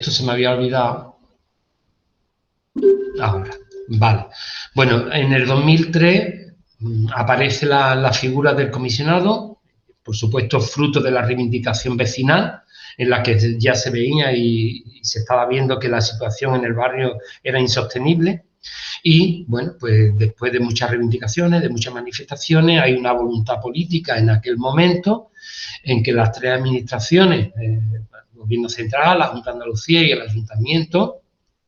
Esto se me había olvidado ahora. Vale. Bueno, en el 2003 aparece la figura del comisionado, por supuesto fruto de la reivindicación vecinal, en la que ya se veía y se estaba viendo que la situación en el barrio era insostenible. Y, bueno, pues después de muchas reivindicaciones, de muchas manifestaciones, hay una voluntad política en aquel momento en que las tres administraciones, el Gobierno Central, la Junta de Andalucía y el Ayuntamiento,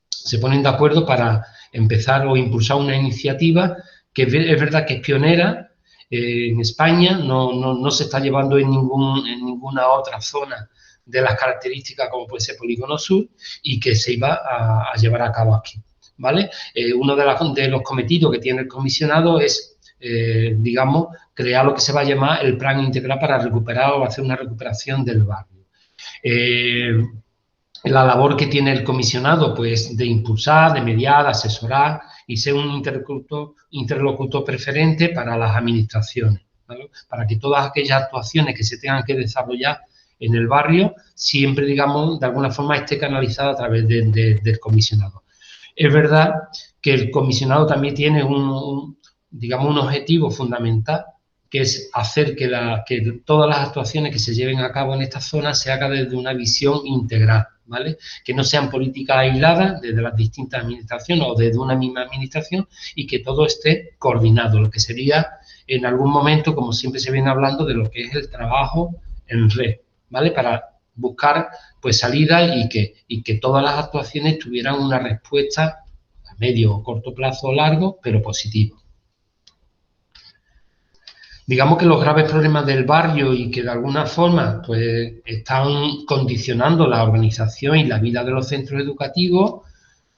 se ponen de acuerdo para empezar o impulsar una iniciativa que es verdad que es pionera en España, no se está llevando en ninguna otra zona de las características como puede ser Polígono Sur y que se iba a llevar a cabo aquí. ¿Vale? Uno de los cometidos que tiene el comisionado es, digamos, crear lo que se va a llamar el plan integral para recuperar o hacer una recuperación del barrio. La labor que tiene el comisionado, pues, de impulsar, de mediar, de asesorar y ser un interlocutor preferente para las administraciones, ¿vale? Para que todas aquellas actuaciones que se tengan que desarrollar en el barrio siempre, digamos, de alguna forma esté canalizada a través del comisionado. Es verdad que el comisionado también tiene digamos, un objetivo fundamental, que es hacer que todas las actuaciones que se lleven a cabo en esta zona se hagan desde una visión integral, ¿vale? Que no sean políticas aisladas desde las distintas administraciones o desde una misma administración y que todo esté coordinado, lo que sería en algún momento, como siempre se viene hablando, de lo que es el trabajo en red, ¿vale? Para buscar pues salidas y que todas las actuaciones tuvieran una respuesta a medio o corto plazo o largo, pero positivo. Digamos que los graves problemas del barrio y que de alguna forma pues están condicionando la organización y la vida de los centros educativos,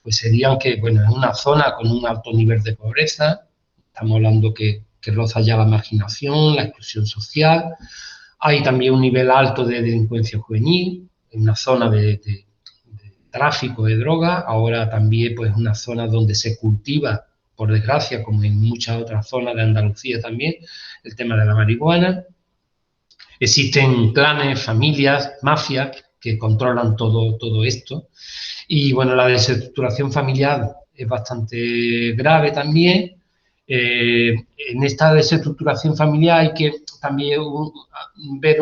pues serían que, bueno, es una zona con un alto nivel de pobreza, estamos hablando que roza ya la marginación, la exclusión social, hay también un nivel alto de delincuencia juvenil, en una zona de tráfico de drogas, ahora también pues una zona donde se cultiva, por desgracia, como en muchas otras zonas de Andalucía también, el tema de la marihuana. Existen clanes, familias, mafias que controlan todo esto. Y bueno, la desestructuración familiar es bastante grave también. En esta desestructuración familiar hay que también ver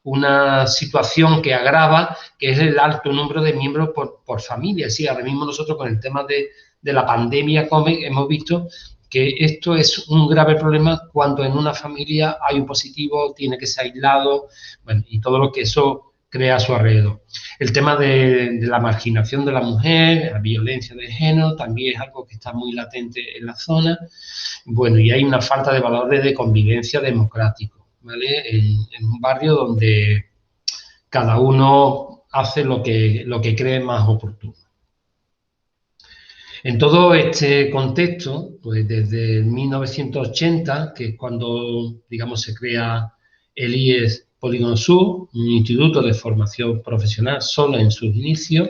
una situación que agrava, que es el alto número de miembros por familia. Sí, ahora mismo nosotros con el tema de la pandemia hemos visto que esto es un grave problema cuando en una familia hay un positivo, tiene que ser aislado, bueno, y todo lo que eso crea a su alrededor. El tema de la marginación de la mujer, la violencia de género, también es algo que está muy latente en la zona. Bueno, y hay una falta de valores de convivencia democrático, ¿vale? En un barrio donde cada uno hace lo que cree más oportuno. En todo este contexto, pues desde 1980, que es cuando, digamos, se crea el IES Polígono Sur, un instituto de formación profesional solo en sus inicios,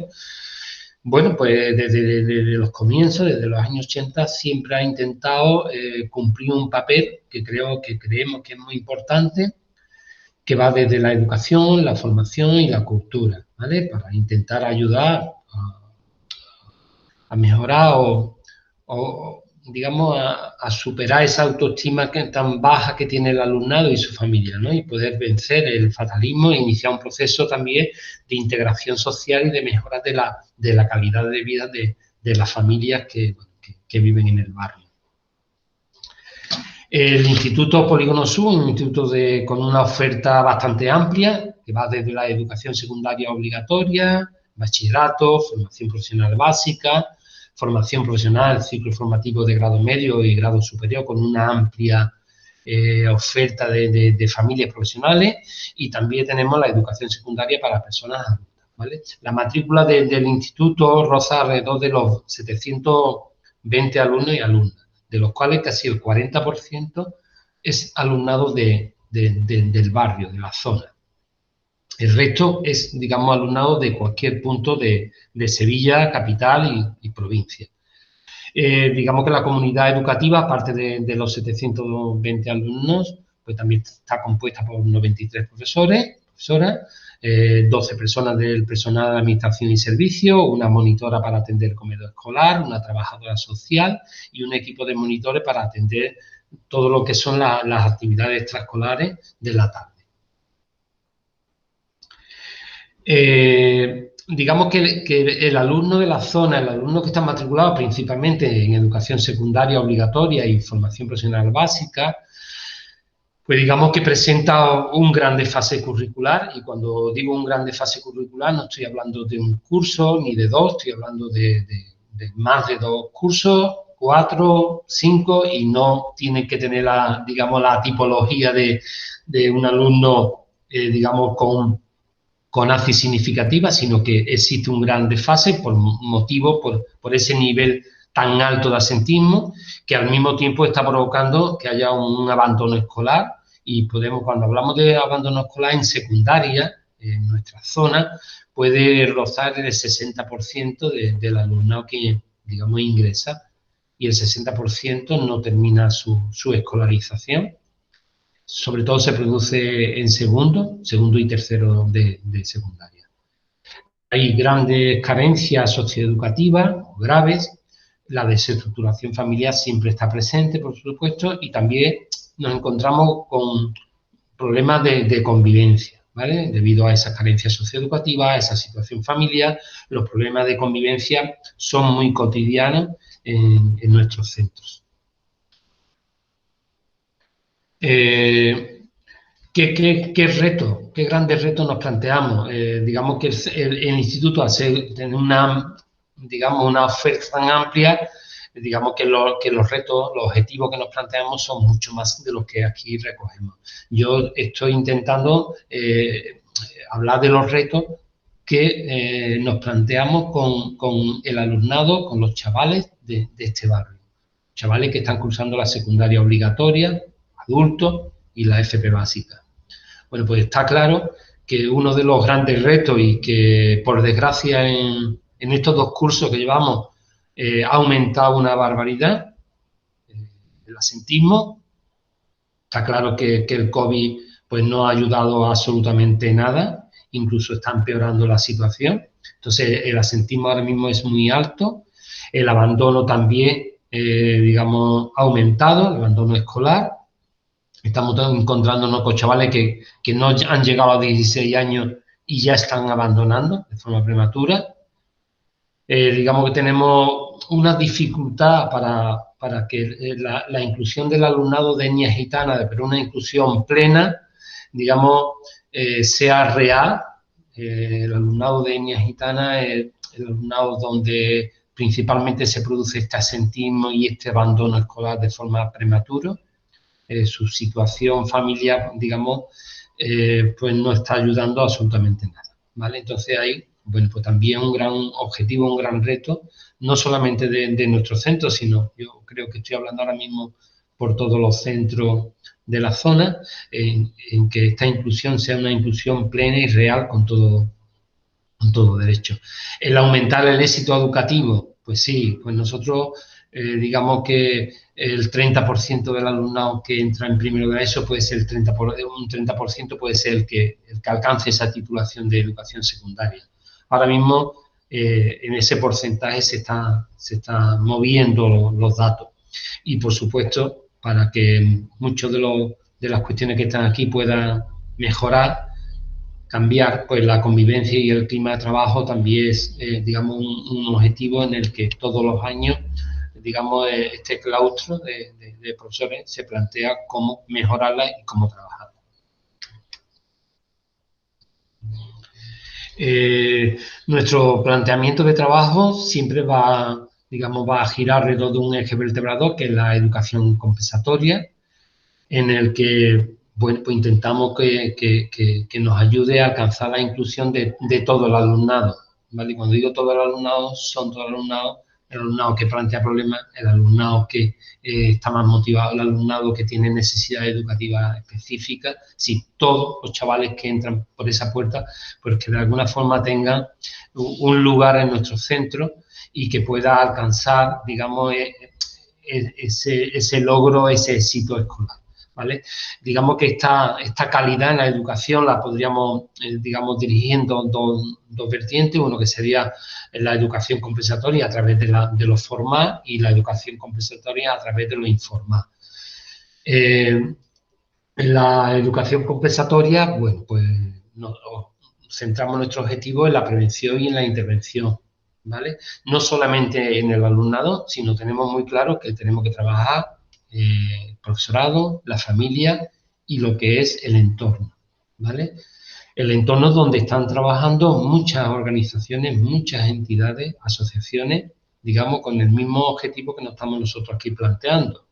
bueno, pues desde los comienzos, desde los años 80, siempre ha intentado cumplir un papel que creemos que es muy importante, que va desde la educación, la formación y la cultura, ¿vale? Para intentar ayudar a mejorar o digamos, a superar esa autoestima tan baja que tiene el alumnado y su familia, ¿no? Y poder vencer el fatalismo e iniciar un proceso también de integración social y de mejora de la calidad de vida de las familias que viven en el barrio. El Instituto Polígono Sur, un instituto con una oferta bastante amplia, que va desde la educación secundaria obligatoria, bachillerato, formación profesional básica, formación profesional, ciclo formativo de grado medio y grado superior, con una amplia oferta de familias profesionales, y también tenemos la educación secundaria para personas adultas, ¿vale? La matrícula del instituto roza alrededor de los 720 alumnos y alumnas, de los cuales casi el 40% es alumnado del barrio, de la zona. El resto es, digamos, alumnado de cualquier punto de Sevilla, capital y provincia. Digamos que la comunidad educativa, aparte de los 720 alumnos, pues también está compuesta por 93 profesores, profesoras, 12 personas del personal de administración y servicio, una monitora para atender el comedor escolar, una trabajadora social y un equipo de monitores para atender todo lo que son las actividades extraescolares de la tarde. Digamos que el alumno de la zona, el alumno que está matriculado principalmente en educación secundaria obligatoria y formación profesional básica, pues digamos que presenta un gran desfase curricular, y cuando digo un gran desfase curricular no estoy hablando de un curso ni de dos, estoy hablando de más de 2 cursos, 4, 5, y no tienen que tener la tipología de un alumno, digamos, con ACI significativa, sino que existe un gran desfase por ese nivel tan alto de absentismo, que al mismo tiempo está provocando que haya un abandono escolar. Y cuando hablamos de abandono escolar en secundaria, en nuestra zona, puede rozar el 60% del alumnado que, digamos, ingresa, y el 60% no termina su escolarización. Sobre todo se produce en segundo y tercero de secundaria. Hay grandes carencias socioeducativas graves. La desestructuración familiar siempre está presente, por supuesto, y también nos encontramos con problemas de convivencia, ¿vale? Debido a esas carencias socioeducativas, a esa situación familiar, los problemas de convivencia son muy cotidianos en nuestros centros. ¿Qué grandes retos nos planteamos? Digamos que el instituto, al tener una oferta tan amplia, digamos que los retos, los objetivos que nos planteamos son mucho más de los que aquí recogemos. Yo estoy intentando hablar de los retos que nos planteamos con el alumnado, con los chavales de este barrio. Chavales que están cursando la secundaria obligatoria, adultos, y la FP básica. Bueno, pues está claro que uno de los grandes retos, y que por desgracia en estos 2 cursos que llevamos ha aumentado una barbaridad, el absentismo. Está claro que el COVID pues no ha ayudado absolutamente nada, incluso está empeorando la situación. Entonces el absentismo ahora mismo es muy alto, el abandono también, digamos, ha aumentado, el abandono escolar. Estamos encontrándonos con chavales que no han llegado a 16 años y ya están abandonando de forma prematura. Digamos que tenemos una dificultad para que la inclusión del alumnado de etnia gitana, pero una inclusión plena, digamos, sea real. El alumnado de etnia gitana es el alumnado donde principalmente se produce este absentismo y este abandono escolar de forma prematura. Su situación familiar, digamos, pues no está ayudando absolutamente nada, ¿vale? Entonces hay, bueno, pues también un gran objetivo, un gran reto, no solamente de nuestro centro, sino yo creo que estoy hablando ahora mismo por todos los centros de la zona, en que esta inclusión sea una inclusión plena y real con todo derecho. El aumentar el éxito educativo, pues sí, pues nosotros digamos que el 30% del alumnado que entra en primero de ESO puede ser un 30% puede ser el que alcance esa titulación de educación secundaria. Ahora mismo en ese porcentaje se están moviendo los datos, y por supuesto para que muchos de las cuestiones que están aquí puedan mejorar, cambiar, pues la convivencia y el clima de trabajo también es, digamos, un objetivo en el que todos los años, digamos, este claustro de profesores se plantea cómo mejorarla y cómo trabajarla. Nuestro planteamiento de trabajo siempre va a girar alrededor de un eje vertebrador, que es la educación compensatoria, en el que, bueno, pues intentamos que nos ayude a alcanzar la inclusión de todo el alumnado, ¿vale? Y cuando digo todo el alumnado, son todo el alumnado que plantea problemas, el alumnado que está más motivado, el alumnado que tiene necesidades educativas específicas, sí, todos los chavales que entran por esa puerta, pues que de alguna forma tengan un lugar en nuestro centro y que pueda alcanzar, digamos, ese logro, ese éxito escolar. ¿vale? Digamos que esta calidad en la educación la podríamos, digamos, dirigir en dos vertientes, uno que sería la educación compensatoria a través de lo formal y la educación compensatoria a través de lo informal. En la educación compensatoria, bueno, pues nos centramos nuestro objetivo en la prevención y en la intervención, ¿vale? No solamente en el alumnado, sino tenemos muy claro que tenemos que trabajar el profesorado, la familia y lo que es el entorno, ¿vale? El entorno donde están trabajando muchas organizaciones, muchas entidades, asociaciones, digamos, con el mismo objetivo que nos estamos nosotros aquí planteando,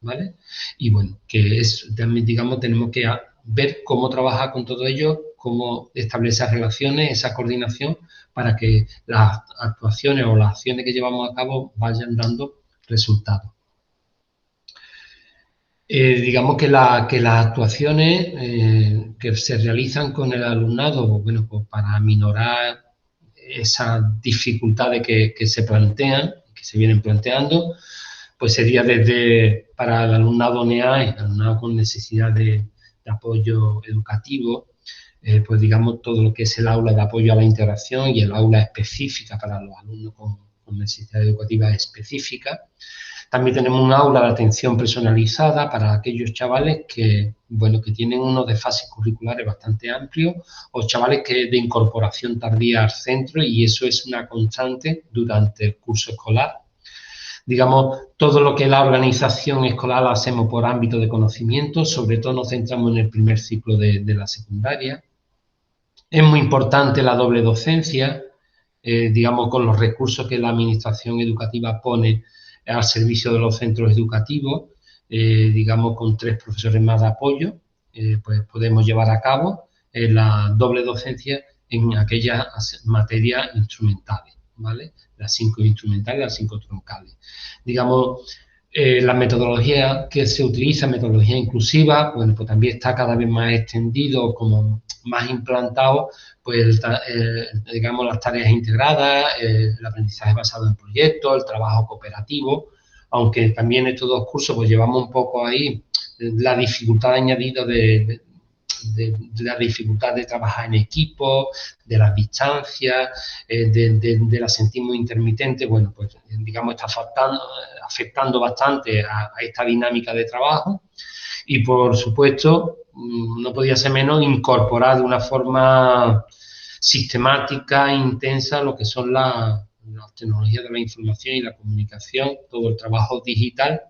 ¿vale? Y bueno, que es, también, digamos, tenemos que ver cómo trabajar con todo ello, cómo establecer relaciones, esa coordinación, para que las actuaciones o las acciones que llevamos a cabo vayan dando resultados. Digamos que las actuaciones que se realizan con el alumnado, bueno, pues para aminorar esas dificultades que se plantean, que se vienen planteando, pues sería desde para el alumnado NEAE, el alumnado con necesidad de apoyo educativo, pues digamos todo lo que es el aula de apoyo a la integración y el aula específica para los alumnos con necesidad educativa específica. También tenemos un aula de atención personalizada para aquellos chavales que, bueno, que tienen unos desfases curriculares bastante amplios o chavales que de incorporación tardía al centro, y eso es una constante durante el curso escolar. Digamos, todo lo que es la organización escolar la hacemos por ámbito de conocimiento, sobre todo nos centramos en el primer ciclo de la secundaria. Es muy importante la doble docencia, digamos, con los recursos que la administración educativa pone al servicio de los centros educativos, digamos, con 3 profesores más de apoyo, pues podemos llevar a cabo la doble docencia en aquellas materias instrumentales, ¿vale? Las 5 instrumentales, las 5 troncales. Digamos, la metodología que se utiliza, metodología inclusiva, bueno, pues también está cada vez más extendido, como más implantado, pues digamos las tareas integradas, el aprendizaje basado en proyectos, el trabajo cooperativo, aunque también estos 2 cursos pues llevamos un poco ahí la dificultad añadida de la dificultad de trabajar en equipo, de las distancias, del asentismo intermitente, bueno, pues digamos está afectando bastante a esta dinámica de trabajo. Y por supuesto, no podía ser menos incorporar de una forma sistemática, intensa, lo que son las tecnologías de la información y la comunicación, todo el trabajo digital,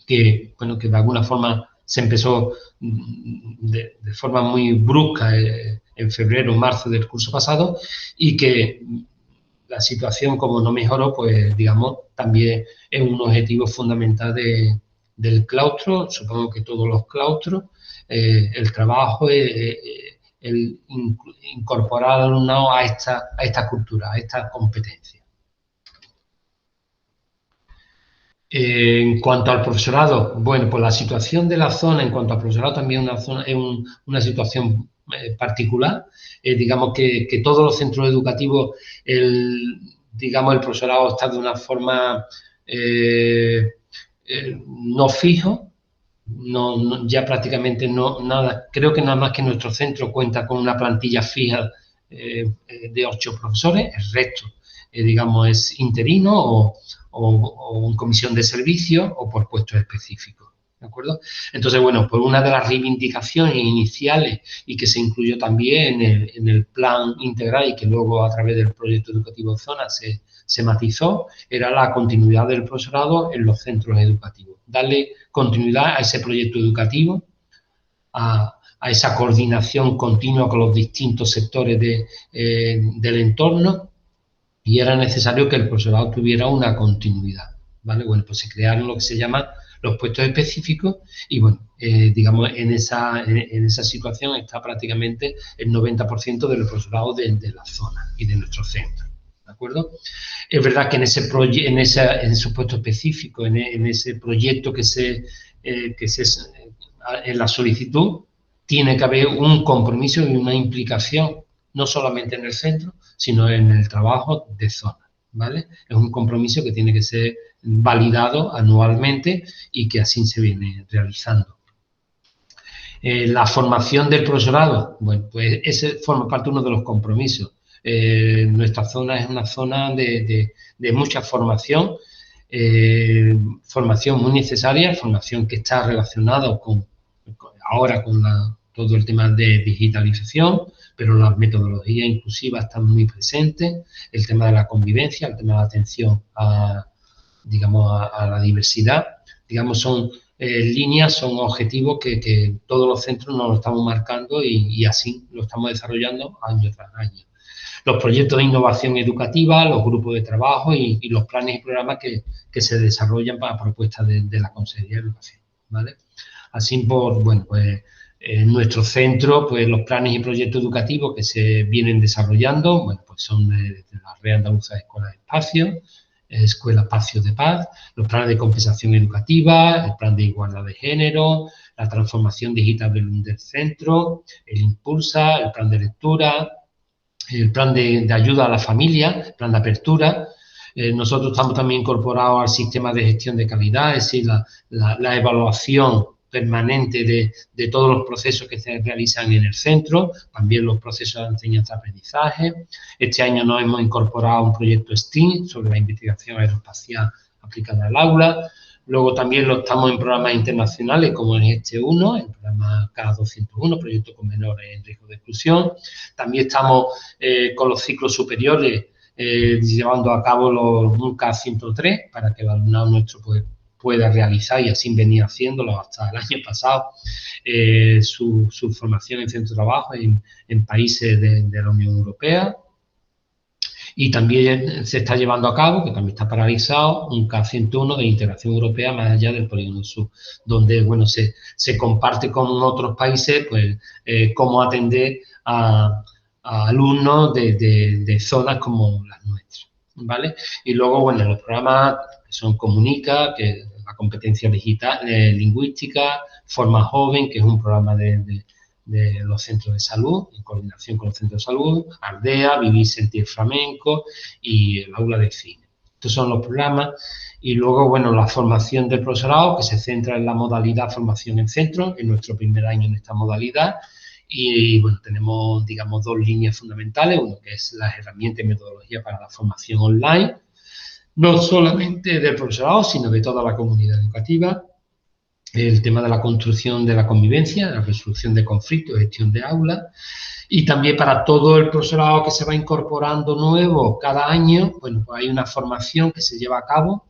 que, bueno, que de alguna forma se empezó de forma muy brusca en febrero o marzo del curso pasado, y que la situación, como no mejoró, pues digamos, también es un objetivo fundamental del claustro, supongo que todos los claustros, el trabajo, el incorporar al alumnado a esta cultura, a esta competencia. En cuanto al profesorado, bueno, pues la situación de la zona en cuanto al profesorado también es una situación particular. Digamos que todos los centros educativos, digamos, el profesorado está de una forma no fijo, ya prácticamente nada. Creo que nada más que nuestro centro cuenta con una plantilla fija de 8 profesores, el resto, digamos, es interino o en comisión de servicio o por puestos específicos, ¿de acuerdo? Entonces, bueno, por una de las reivindicaciones iniciales y que se incluyó también en el plan integral y que luego a través del proyecto educativo Zona se matizó, era la continuidad del profesorado en los centros educativos. Darle continuidad a ese proyecto educativo, a esa coordinación continua con los distintos sectores del entorno, y era necesario que el profesorado tuviera una continuidad, ¿vale? Bueno, pues se crearon lo que se llama los puestos específicos y, bueno, digamos, en esa situación está prácticamente el 90% del profesorado de la zona y de nuestro centro, ¿de acuerdo? Es verdad que en esos puestos específicos, en ese proyecto en la solicitud, tiene que haber un compromiso y una implicación, no solamente en el centro, sino en el trabajo de zona, ¿vale? Es un compromiso que tiene que ser validado anualmente y que así se viene realizando. La formación del profesorado, bueno, pues ese forma parte de uno de los compromisos. Nuestra zona es una zona de mucha formación, formación muy necesaria, formación que está relacionada ahora con todo el tema de digitalización, pero las metodologías inclusivas están muy presentes, el tema de la convivencia, el tema de la atención digamos, a la diversidad, digamos, son líneas, son objetivos que todos los centros nos lo estamos marcando y así lo estamos desarrollando año tras año. Los proyectos de innovación educativa, los grupos de trabajo y los planes y programas que se desarrollan para propuestas de la Consejería de Educación, ¿vale? Así bueno, pues en nuestro centro, pues los planes y proyectos educativos que se vienen desarrollando, bueno, pues son de la Red Andaluza de Escuelas de Espacio, Escuela Espacios de Paz, los planes de compensación educativa, el plan de igualdad de género, la transformación digital del centro, el Impulsa, el plan de lectura, el plan de ayuda a la familia, el plan de apertura. Nosotros estamos también incorporados al sistema de gestión de calidad, es decir, la evaluación permanente de todos los procesos que se realizan en el centro, también los procesos de enseñanza-aprendizaje. Este año nos hemos incorporado a un proyecto STEAM sobre la investigación aeroespacial aplicada al aula. Luego también estamos en programas internacionales como en este uno, el programa K201, proyecto con menores en riesgo de exclusión. También estamos con los ciclos superiores llevando a cabo un K103 para que el alumnado nuestro pueda realizar, y así venía haciéndolo hasta el año pasado, su formación en centro de trabajo en países de la Unión Europea. Y también se está llevando a cabo, que también está paralizado, un K101 de integración europea más allá del Polígono Sur, donde, bueno, se comparte con otros países, pues, cómo atender a alumnos de zonas como las nuestras, ¿vale? Y luego, bueno, los programas que son Comunica, que es la competencia digital, lingüística, Forma Joven, que es un programa de los centros de salud, en coordinación con los centros de salud, Ardea, Vivir, Sentir Flamenco y el aula de cine. Estos son los programas. Y luego, bueno, la formación del profesorado, que se centra en la modalidad formación en centro, en nuestro primer año en esta modalidad. Y, bueno, tenemos, digamos, dos líneas fundamentales, uno que es las herramientas y metodología para la formación online, no solamente del profesorado, sino de toda la comunidad educativa. El tema de la construcción de la convivencia, la resolución de conflictos, gestión de aulas, y también para todo el profesorado que se va incorporando nuevo cada año, bueno, pues hay una formación que se lleva a cabo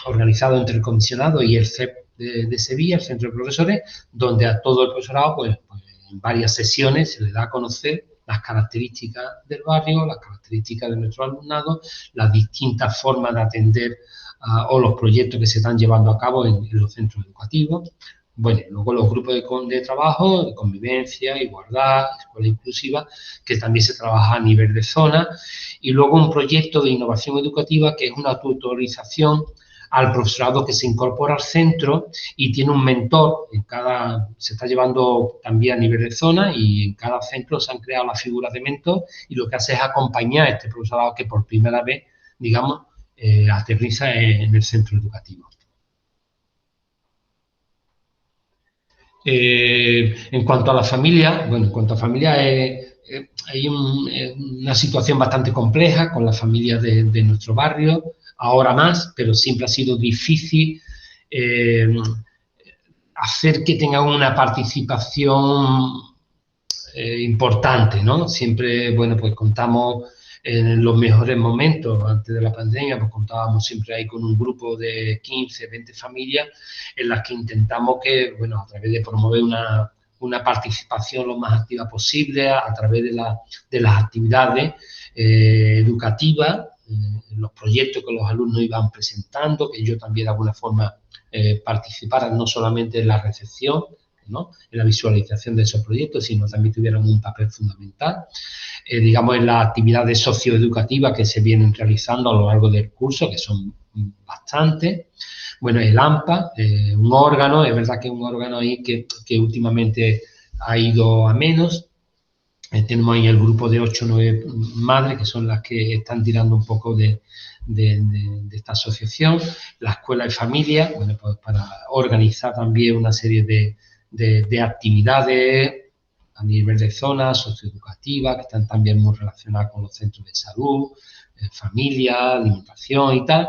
organizado entre el comisionado y el CEP de Sevilla, el Centro de Profesores, donde a todo el profesorado, pues en varias sesiones se le da a conocer las características del barrio, las características de nuestro alumnado, las distintas formas de atender o los proyectos que se están llevando a cabo en los centros educativos. Bueno, luego los grupos de trabajo, de convivencia, igualdad, escuela inclusiva, que también se trabaja a nivel de zona. Y luego un proyecto de innovación educativa que es una tutorización al profesorado que se incorpora al centro y tiene un mentor. Se está llevando también a nivel de zona y en cada centro se han creado las figuras de mentor y lo que hace es acompañar a este profesorado que por primera vez, digamos, aterriza en el centro educativo. En cuanto a la familia, bueno, en cuanto a familia hay una situación bastante compleja con las familias de nuestro barrio, ahora más, pero siempre ha sido difícil hacer que tengan una participación importante, ¿no? Siempre, bueno, pues contamos en los mejores momentos, antes de la pandemia, pues contábamos siempre ahí con un grupo de 15, 20 familias en las que intentamos que, bueno, a través de promover una participación lo más activa posible, a través de las actividades educativas, los proyectos que los alumnos iban presentando, que yo también de alguna forma participara no solamente en la recepción, ¿no?, en la visualización de esos proyectos, sino también tuvieron un papel fundamental, digamos, en las actividades socioeducativas que se vienen realizando a lo largo del curso, que son bastantes. Bueno, el AMPA, un órgano, es verdad que es un órgano ahí que últimamente ha ido a menos, Tenemos ahí el grupo de 8 o 9 madres que son las que están tirando un poco de esta asociación, la escuela de familia, bueno, pues para organizar también una serie de actividades a nivel de zonas socioeducativas que están también muy relacionadas con los centros de salud, familia, alimentación y tal.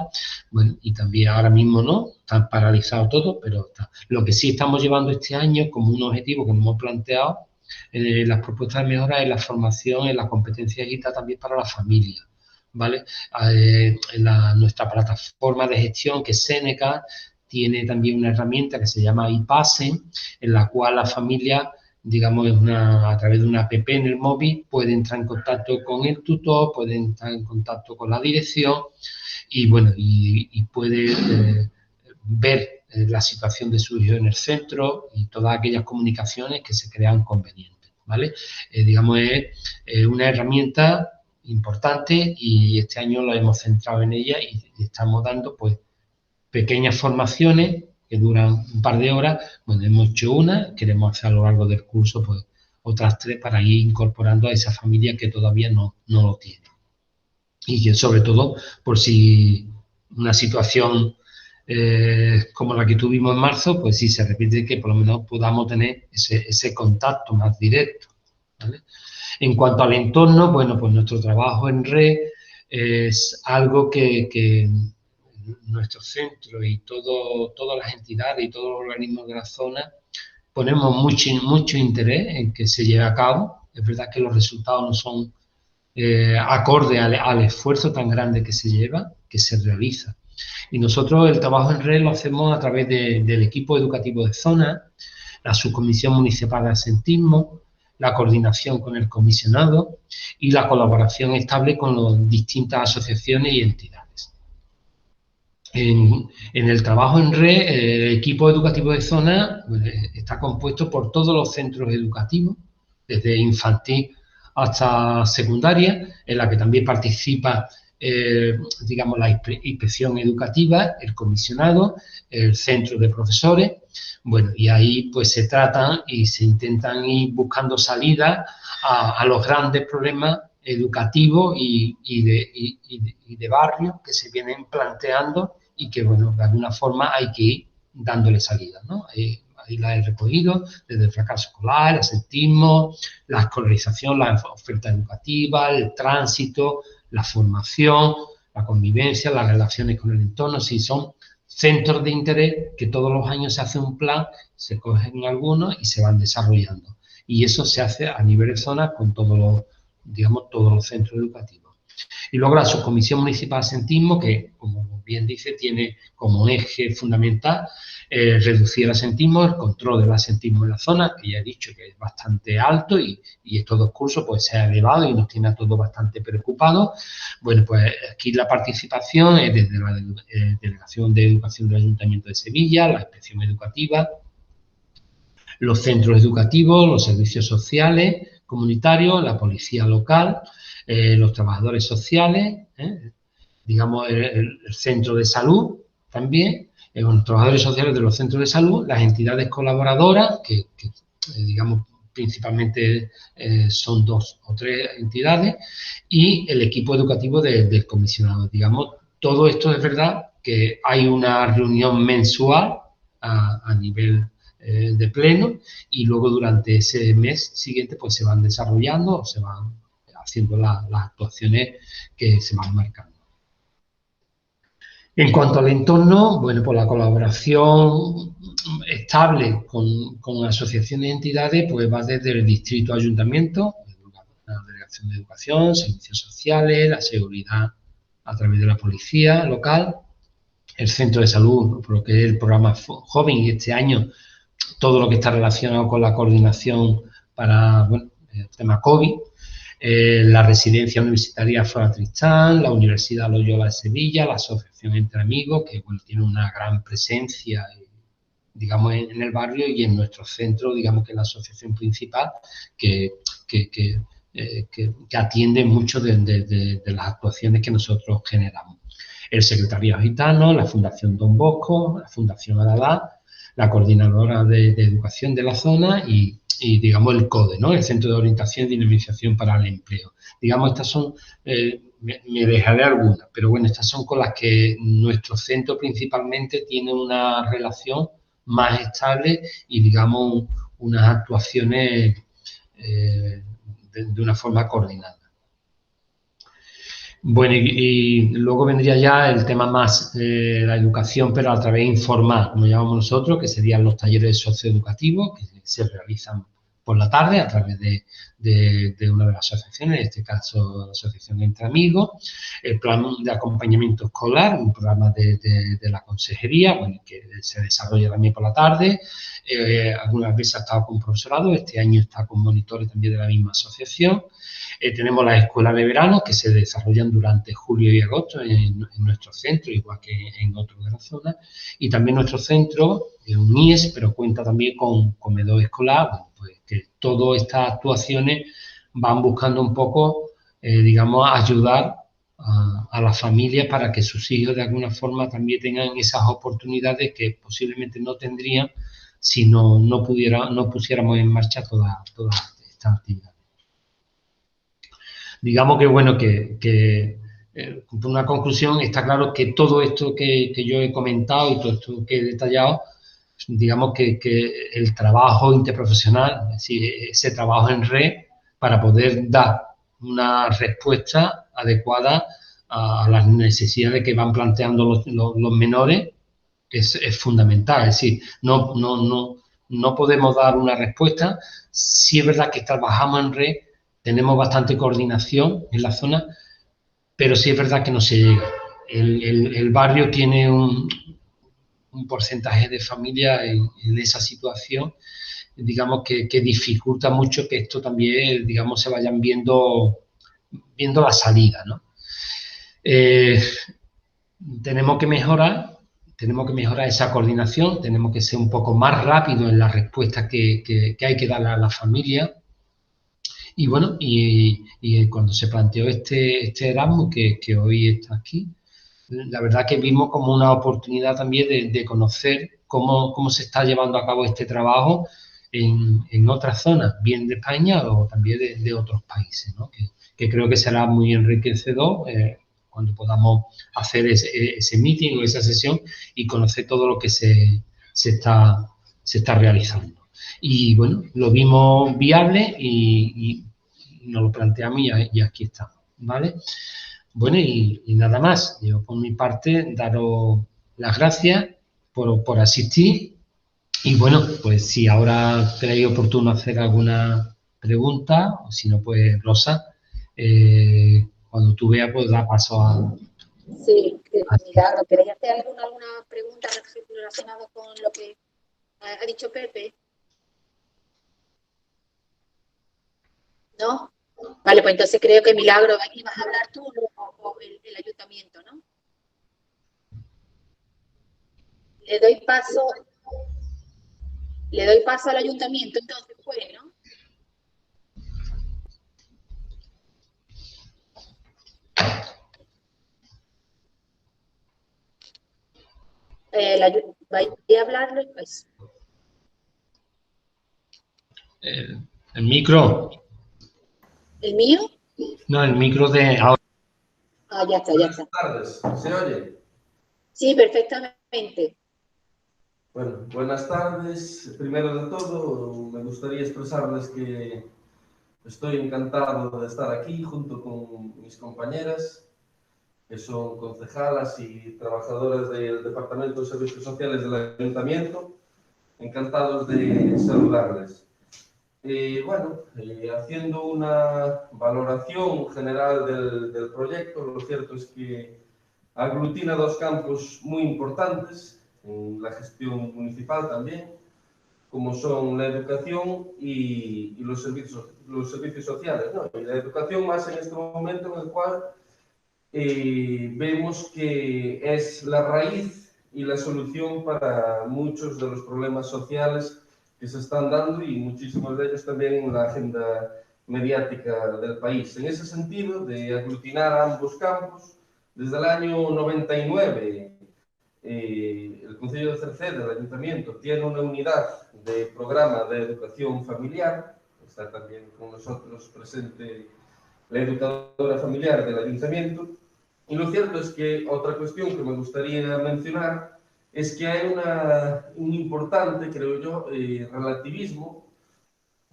Bueno, y también ahora mismo no, están paralizados todo, pero está. Lo que sí estamos llevando este año como un objetivo que nos hemos planteado, las propuestas de mejora es la formación en las competencias digitales también para la familia, ¿vale? Nuestra plataforma de gestión, que es Seneca, tiene también una herramienta que se llama iPase, en la cual la familia, digamos, a través de una app en el móvil, puede entrar en contacto con el tutor, puede entrar en contacto con la dirección y, bueno, y puede ver la situación de su hijo en el centro y todas aquellas comunicaciones que se crean convenientes, ¿vale? Digamos, es una herramienta importante y este año lo hemos centrado en ella y estamos dando, pues, pequeñas formaciones que duran un par de horas. Bueno, hemos hecho una, queremos hacer a lo largo del curso, pues, otras 3 para ir incorporando a esa familia que todavía no lo tiene. Y que sobre todo, por si una situación como la que tuvimos en marzo, pues sí se repite, que por lo menos podamos tener ese contacto más directo, ¿vale? En cuanto al entorno, bueno, pues nuestro trabajo en red es algo que nuestro centro y todas las entidades y todos los organismos de la zona ponemos mucho interés en que se lleve a cabo. Es verdad que los resultados no son acorde al esfuerzo tan grande que se lleva, que se realiza. Y nosotros el trabajo en red lo hacemos a través del equipo educativo de zona, la subcomisión municipal de absentismo, la coordinación con el comisionado y la colaboración estable con las distintas asociaciones y entidades. En el trabajo en red, el equipo educativo de zona está compuesto por todos los centros educativos, desde infantil hasta secundaria, en la que también participa, digamos, la inspección educativa, el comisionado, el centro de profesores. Bueno, y ahí pues se tratan y se intentan ir buscando salidas a los grandes problemas educativos y de barrio que se vienen planteando y que, bueno, de alguna forma hay que ir dándole salida, ¿no? Ahí la he recogido, desde el fracaso escolar, el absentismo, la escolarización, la oferta educativa, el tránsito, la formación, la convivencia, las relaciones con el entorno. Sí, son centros de interés que todos los años se hace un plan, se cogen algunos y se van desarrollando. Y eso se hace a nivel de zona con todos los, digamos, todos los centros educativos. Y luego la subcomisión municipal de absentismo, que, como bien dice, tiene como eje fundamental reducir el absentismo, el control del absentismo en la zona, que ya he dicho que es bastante alto y estos 2 cursos pues se ha elevado y nos tiene a todos bastante preocupados. Bueno, pues aquí la participación es desde la Delegación de Educación del Ayuntamiento de Sevilla, la Inspección Educativa, los centros educativos, los servicios sociales comunitarios, la policía local, los trabajadores sociales, digamos, el centro de salud también, los trabajadores sociales de los centros de salud, las entidades colaboradoras, que digamos, principalmente son 2 o 3 entidades, y el equipo educativo del comisionado. Digamos, todo esto es verdad que hay una reunión mensual a nivel de pleno y luego durante ese mes siguiente pues se van desarrollando o se van haciendo las actuaciones que se van marcando. En cuanto al entorno, bueno, pues la colaboración estable con asociaciones y entidades pues va desde el distrito ayuntamiento, la delegación de educación, servicios sociales, la seguridad a través de la policía local, el centro de salud, por lo que es el programa Joven, y este año todo lo que está relacionado con la coordinación para, bueno, el tema COVID, la residencia universitaria Flora Tristán, la Universidad Loyola de Sevilla, la Asociación Entre Amigos, que, bueno, tiene una gran presencia, digamos, en el barrio y en nuestro centro, digamos, que es la asociación principal que atiende mucho de las actuaciones que nosotros generamos. El Secretariado Gitano, la Fundación Don Bosco, la Fundación Adalá, la coordinadora de educación de la zona y, digamos, el CODE, ¿no? El Centro de Orientación y Dinamización para el Empleo. Digamos, estas son, me dejaré algunas, pero bueno, estas son con las que nuestro centro principalmente tiene una relación más estable y, digamos, unas actuaciones de una forma coordinada. Bueno, y luego vendría ya el tema más, la educación, pero a través informal, como llamamos nosotros, que serían los talleres socioeducativos, que se realizan por la tarde a través de una de las asociaciones, en este caso la Asociación Entre Amigos, el plan de acompañamiento escolar, un programa de la consejería, bueno, que se desarrolla también por la tarde, algunas veces ha estado con profesorado, este año está con monitores también de la misma asociación. Tenemos las escuelas de verano que se desarrollan durante julio y agosto en nuestro centro, igual que en otros de la zona. Y también nuestro centro es un IES, pero cuenta también con comedor escolar, bueno, pues que todas estas actuaciones van buscando un poco, digamos, ayudar a las familias para que sus hijos de alguna forma también tengan esas oportunidades que posiblemente no tendrían si no pusiéramos en marcha toda esta actividad. Digamos que, bueno, por una conclusión, está claro que todo esto que yo he comentado y todo esto que he detallado, digamos que el trabajo interprofesional, es decir, ese trabajo en red para poder dar una respuesta adecuada a las necesidades que van planteando los menores es fundamental. Es decir, no podemos dar una respuesta. Sí es verdad que trabajamos en red, tenemos bastante coordinación en la zona, pero sí es verdad que no se llega. El barrio tiene un porcentaje de familias en esa situación, digamos, que dificulta mucho que esto también, digamos, se vayan viendo la salida, ¿no? Tenemos que mejorar esa coordinación, tenemos que ser un poco más rápidos en la respuesta que hay que darle a la familia. Y bueno, y cuando se planteó este Erasmus, que hoy está aquí, la verdad que vimos como una oportunidad también de conocer cómo se está llevando a cabo este trabajo en otras zonas, bien de España o también de otros países, ¿no? Que creo que será muy enriquecedor cuando podamos hacer ese meeting o esa sesión y conocer todo lo que se está realizando. Y bueno, lo vimos viable y nos lo planteamos y aquí estamos, ¿vale? Bueno, y nada más. Yo por mi parte daros las gracias por asistir y bueno, pues si ahora tenéis oportuno hacer alguna pregunta o si no, pues Rosa, cuando tú veas, pues da paso a... Sí, Milagro, ¿queréis hacer alguna pregunta relacionada con lo que ha dicho Pepe? ¿No? Vale, pues entonces creo que Milagro, ibas a hablar tú o el ayuntamiento, ¿no? Le doy paso al ayuntamiento, entonces pues, ¿no? ¿Vais a hablarlo? Pues. El micro. ¿El mío? No, el micro de ahora. Ah, ya está, ya está. Buenas tardes, ¿se oye? Sí, perfectamente. Bueno, buenas tardes. Primero de todo, me gustaría expresarles que estoy encantado de estar aquí junto con mis compañeras, que son concejalas y trabajadoras del Departamento de Servicios Sociales del Ayuntamiento. Encantados de saludarles. Haciendo una valoración general del proyecto, lo cierto es que aglutina dos campos muy importantes en la gestión municipal también, como son la educación y los servicios sociales, ¿no? Y la educación más en este momento en el cual vemos que es la raíz y la solución para muchos de los problemas sociales que se están dando y muchísimos de ellos también en la agenda mediática del país. En ese sentido, de aglutinar ambos campos, desde el año 99 el Concello de Cerceda, el Ayuntamiento, tiene una unidad de programa de educación familiar. Está también con nosotros presente la educadora familiar del Ayuntamiento. Y lo cierto es que otra cuestión que me gustaría mencionar es que hay un importante, creo yo, relativismo,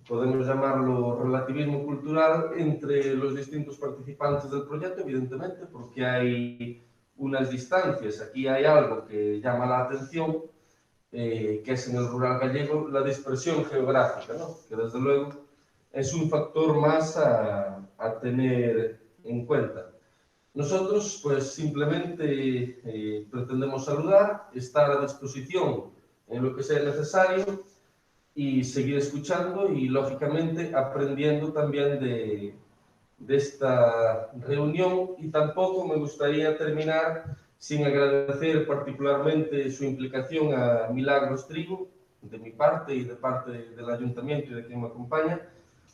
podemos llamarlo relativismo cultural, entre los distintos participantes del proyecto, evidentemente, porque hay unas distancias. Aquí hay algo que llama la atención, que es en el rural gallego la dispersión geográfica, ¿no? Que desde luego es un factor más a tener en cuenta. Nosotros, pues simplemente pretendemos saludar, estar a disposición en lo que sea necesario y seguir escuchando y, lógicamente, aprendiendo también de esta reunión. Y tampoco me gustaría terminar sin agradecer particularmente su implicación a Milagros Trigo, de mi parte y de parte del Ayuntamiento y de quien me acompaña,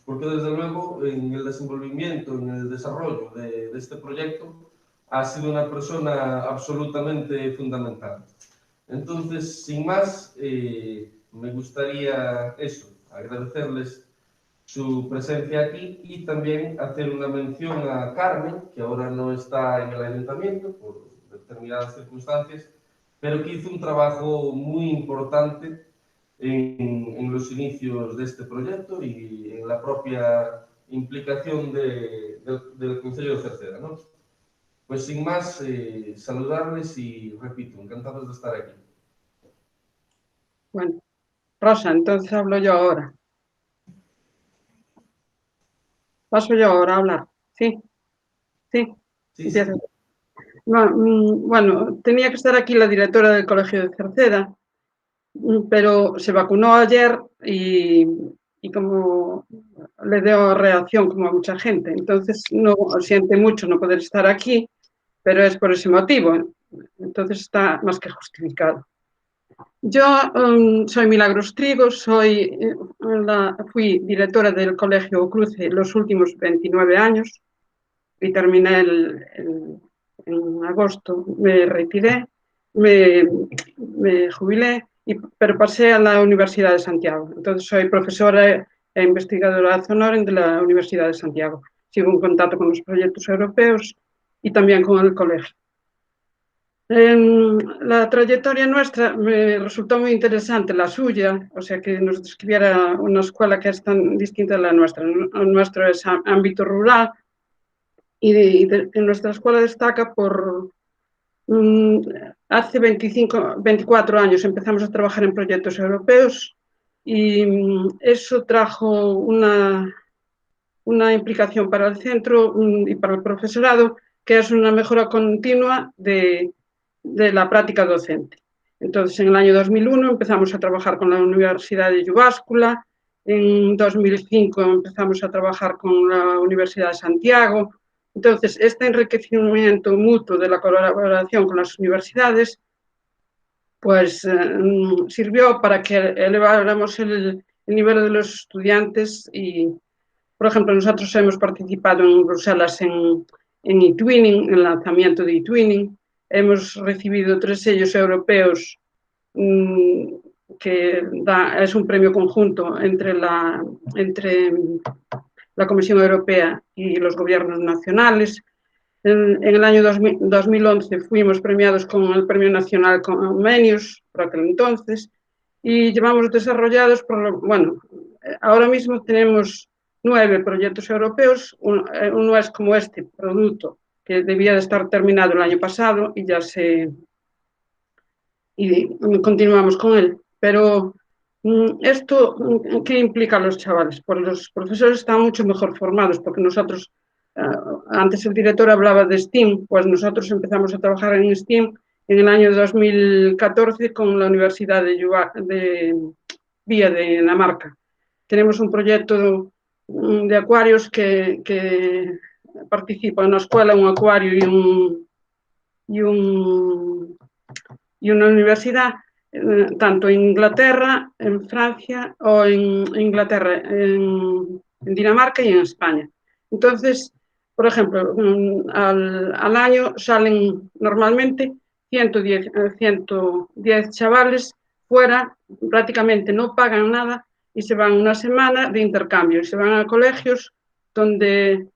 porque desde luego en el desenvolvimiento, en el desarrollo de este proyecto, ha sido una persona absolutamente fundamental. Entonces, sin más, me gustaría agradecerles su presencia aquí y también hacer una mención a Carmen, que ahora no está en el Ayuntamiento por determinadas circunstancias, pero que hizo un trabajo muy importante en los inicios de este proyecto y en la propia implicación del Concello de Cerceda, ¿no? Pues sin más, saludarles y, repito, encantados de estar aquí. Bueno, Rosa, entonces hablo yo ahora. Paso yo ahora a hablar. Sí, sí. Sí, sí. Bueno, tenía que estar aquí la directora del Colegio de Cerceda, pero se vacunó ayer y como le dio reacción como a mucha gente. Entonces, no siente mucho no poder estar aquí, pero es por ese motivo. Entonces está más que justificado. Yo soy Milagros Trigo, fui directora del Colegio Cruce los últimos 29 años y terminé en agosto. Me retiré, me jubilé, pero pasé a la Universidad de Santiago. Entonces soy profesora e investigadora ad honorem de la Universidad de Santiago. Sigo en contacto con los proyectos europeos y también con el colegio. La trayectoria nuestra me resultó muy interesante, la suya, o sea, que nos describiera una escuela que es tan distinta a la nuestra. Nuestro es ámbito rural y nuestra escuela destaca por... hace 24 años empezamos a trabajar en proyectos europeos y eso trajo una implicación para el centro y para el profesorado, que es una mejora continua de la práctica docente. Entonces, en el año 2001 empezamos a trabajar con la Universidad de Llubáscula, en 2005 empezamos a trabajar con la Universidad de Santiago. Entonces, este enriquecimiento mutuo de la colaboración con las universidades pues sirvió para que eleváramos el nivel de los estudiantes y, por ejemplo, nosotros hemos participado en Bruselas en eTwinning, en el lanzamiento de eTwinning. Hemos recibido 3 sellos europeos que es un premio conjunto entre la Comisión Europea y los gobiernos nacionales. En el año 2011 fuimos premiados con el Premio Nacional Comenius, por aquel entonces, y llevamos desarrollados, ahora mismo tenemos 9 proyectos europeos. Uno es como este producto, que debía de estar terminado el año pasado y continuamos con él. Pero ¿esto qué implica a los chavales? Pues los profesores están mucho mejor formados, porque nosotros, antes el director hablaba de STEAM, pues nosotros empezamos a trabajar en STEAM en el año 2014 con la Universidad de Vía de Dinamarca. Tenemos un proyecto de acuarios que participa en una escuela, un acuario y una universidad, tanto en Inglaterra, en Francia, o en Inglaterra, en Dinamarca y en España. Entonces, por ejemplo, al año salen normalmente 110 chavales fuera, prácticamente no pagan nada y se van una semana de intercambio y se van a colegios donde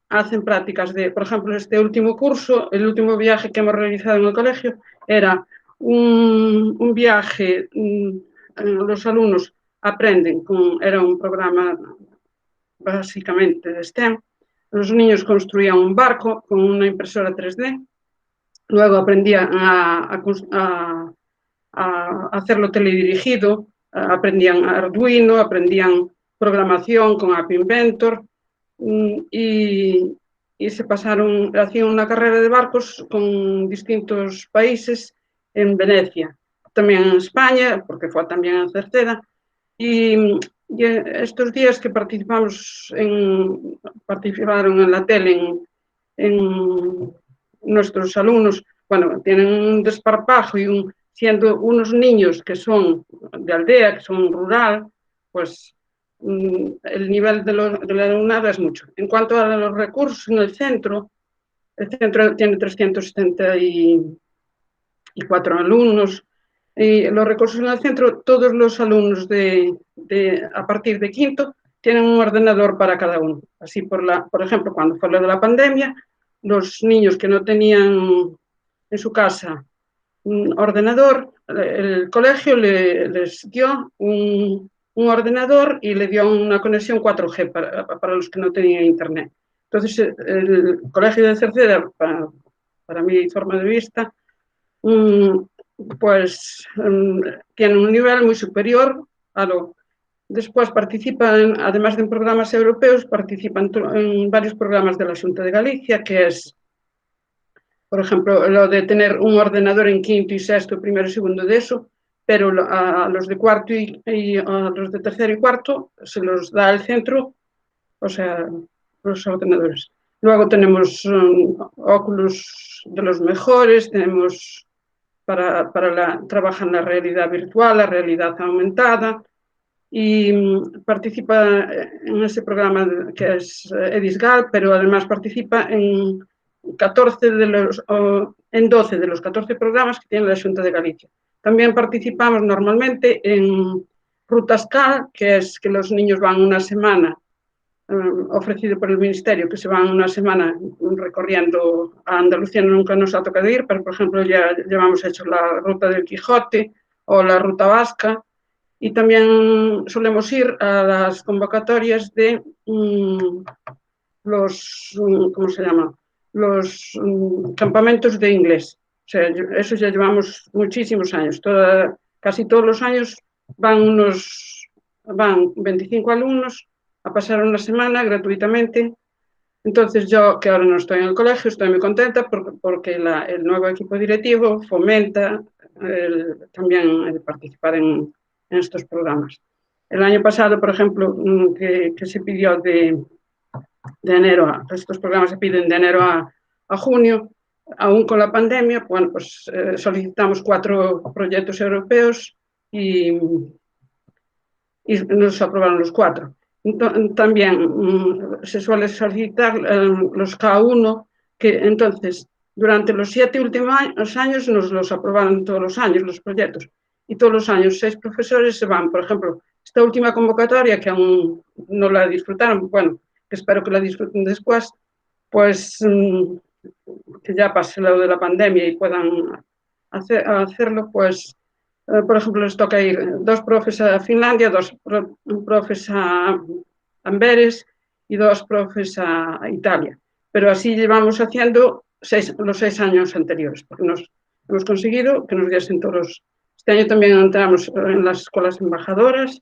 hacen prácticas de, por ejemplo, este último curso, el último viaje que hemos realizado en el colegio era un viaje, los alumnos aprenden, era un programa básicamente de STEM, los niños construían un barco con una impresora 3D, luego aprendían a hacerlo teledirigido, aprendían Arduino, aprendían programación con App Inventor y se pasaron, hacían una carrera de barcos con distintos países en Venecia, también en España, porque fue también en Cerceda, y estos días que participaron en la tele en nuestros alumnos, bueno, tienen un desparpajo y siendo unos niños que son de aldea, que son rural, pues el nivel de la alumnada es mucho. En cuanto a los recursos en el centro tiene 374 alumnos, y los recursos en el centro, todos los alumnos a partir de quinto tienen un ordenador para cada uno. Así, por ejemplo, cuando fue lo de la pandemia, los niños que no tenían en su casa un ordenador, el colegio les dio un ordenador y le dio una conexión 4G para los que no tenían internet. Entonces, el colegio de Cerceda, para mi forma de vista, pues tiene un nivel muy superior a lo. Después participan, además de en programas europeos, participan en varios programas de la Xunta de Galicia, que es, por ejemplo, lo de tener un ordenador en quinto y sexto, primero y segundo de eso, pero a los de cuarto y a los de tercero y cuarto se los da el centro, o sea, los ordenadores. Luego tenemos óculos de los mejores, tenemos trabajan la realidad virtual, la realidad aumentada, y participa en ese programa que es EDISGAL, pero además participa en 12 de los 14 programas que tiene la Xunta de Galicia. También participamos normalmente en Rutas CAL, que es que los niños van una semana, ofrecido por el Ministerio, que se van una semana recorriendo a Andalucía. Nunca nos ha tocado ir, pero por ejemplo ya llevamos hecho la ruta del Quijote o la ruta vasca, y también solemos ir a las convocatorias de ¿cómo se llama? Los campamentos de inglés. O sea, eso ya llevamos muchísimos años. Casi todos los años van 25 alumnos a pasar una semana gratuitamente. Entonces yo, que ahora no estoy en el colegio, estoy muy contenta porque el nuevo equipo directivo fomenta también el participar en estos programas. El año pasado, por ejemplo, que se pidió de enero estos programas se piden de enero a junio, aún con la pandemia, bueno, pues solicitamos 4 proyectos europeos y nos aprobaron los 4. También se suele solicitar los K1, que entonces durante los 7 últimos años nos los aprobaron todos los años los proyectos, y todos los años 6 profesores se van. Por ejemplo, esta última convocatoria que aún no la disfrutaron, bueno, que espero que la disfruten después, pues que ya pase lo de la pandemia y puedan hacerlo, pues por ejemplo, les toca ir 2 profes a Finlandia, 2 profes a Amberes y 2 profes a Italia. Pero así llevamos haciendo los 6 años anteriores, porque hemos conseguido que nos diesen todos. Este año también entramos en las escuelas embajadoras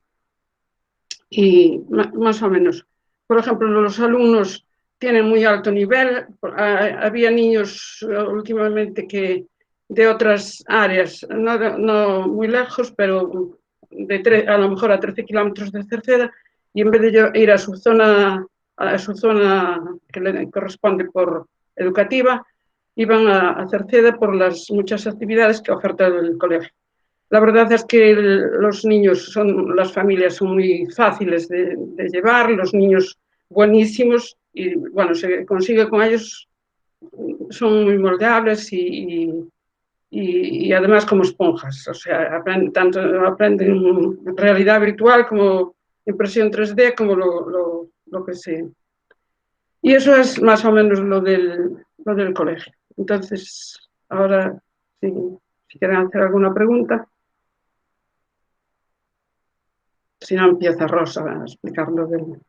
y más o menos. Por ejemplo, los alumnos tienen muy alto nivel. Había niños últimamente que de otras áreas, no muy lejos, pero a lo mejor a 13 kilómetros de Cerceda, y en vez de ir a su zona que le corresponde por educativa, iban a Cerceda por las muchas actividades que oferta el colegio. La verdad es que los niños las familias son muy fáciles de llevar, los niños buenísimos, y bueno, se consigue con ellos son muy moldeables y además como esponjas, o sea, tanto aprenden realidad virtual como impresión 3D, como lo que sea. Y eso es más o menos lo del colegio. Entonces, ahora, si quieren hacer alguna pregunta, si no empieza Rosa a explicar lo del...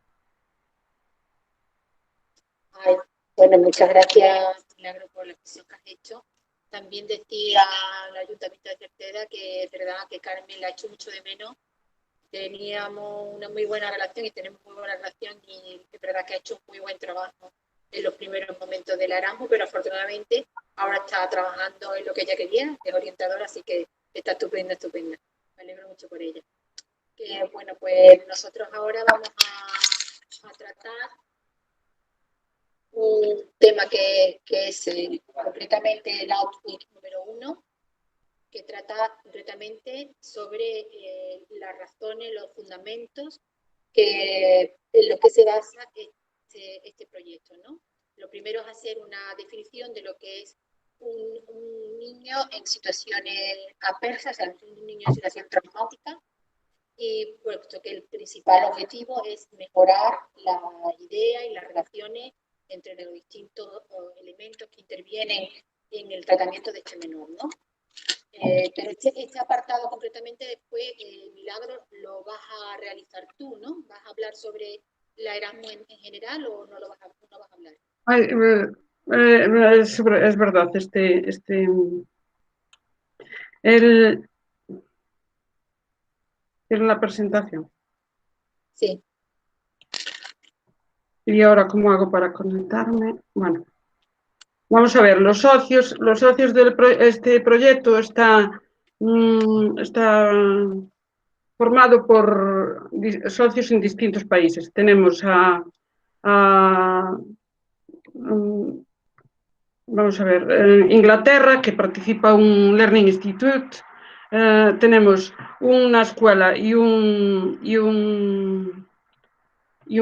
Ay, bueno, muchas gracias, Milagro, por la exposición que has hecho. También decía al Ayuntamiento de Cerceda que es verdad que Carmen la ha hecho mucho de menos. Teníamos una muy buena relación y tenemos muy buena relación y es verdad que ha hecho un muy buen trabajo en los primeros momentos del Erasmus, pero afortunadamente ahora está trabajando en lo que ella quería, es orientadora, así que está estupenda, estupenda. Me alegro mucho por ella. Que, bueno, pues nosotros ahora vamos a tratar un tema que es concretamente el output número 1, que trata concretamente sobre las razones, los fundamentos en los que se basa este proyecto, ¿no? Lo primero es hacer una definición de lo que es un niño en situaciones adversas, o sea, un niño en situación traumática, y puesto que el principal objetivo es mejorar la idea y las relaciones entre los distintos elementos que intervienen en el tratamiento de este menor, ¿no? Pero este apartado concretamente después, Milagro, lo vas a realizar tú, ¿no? ¿Vas a hablar sobre la Erasmus en general o no vas a hablar? Ay, es verdad, es la presentación. Sí. Y ahora, ¿cómo hago para conectarme? Bueno, vamos a ver, los socios de este proyecto está formado por socios en distintos países. Tenemos vamos a ver, Inglaterra, que participa un Learning Institute. Tenemos una escuela y un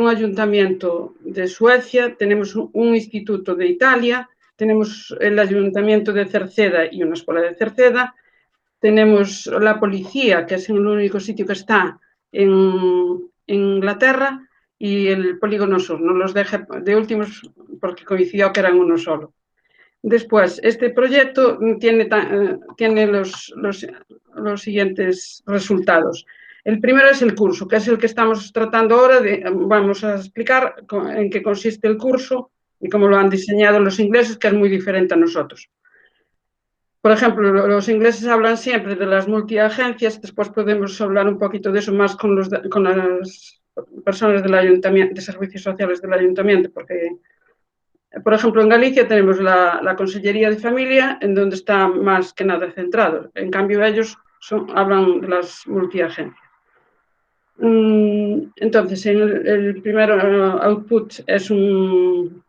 ayuntamiento de Suecia, tenemos un instituto de Italia, tenemos el ayuntamiento de Cerceda y una escuela de Cerceda, tenemos la policía, que es el único sitio que está en Inglaterra, y el polígono sur. No los dejé de últimos porque coincidió que eran uno solo. Después, este proyecto tiene los siguientes resultados. El primero es el curso, que es el que estamos tratando ahora. Vamos a explicar en qué consiste el curso y cómo lo han diseñado los ingleses, que es muy diferente a nosotros. Por ejemplo, los ingleses hablan siempre de las multiagencias, después podemos hablar un poquito de eso más con las personas del ayuntamiento, de servicios sociales del ayuntamiento, porque, por ejemplo, en Galicia tenemos la Consellería de Familia, en donde está más que nada centrado. En cambio, ellos hablan de las multiagencias. Entonces, el primer output es un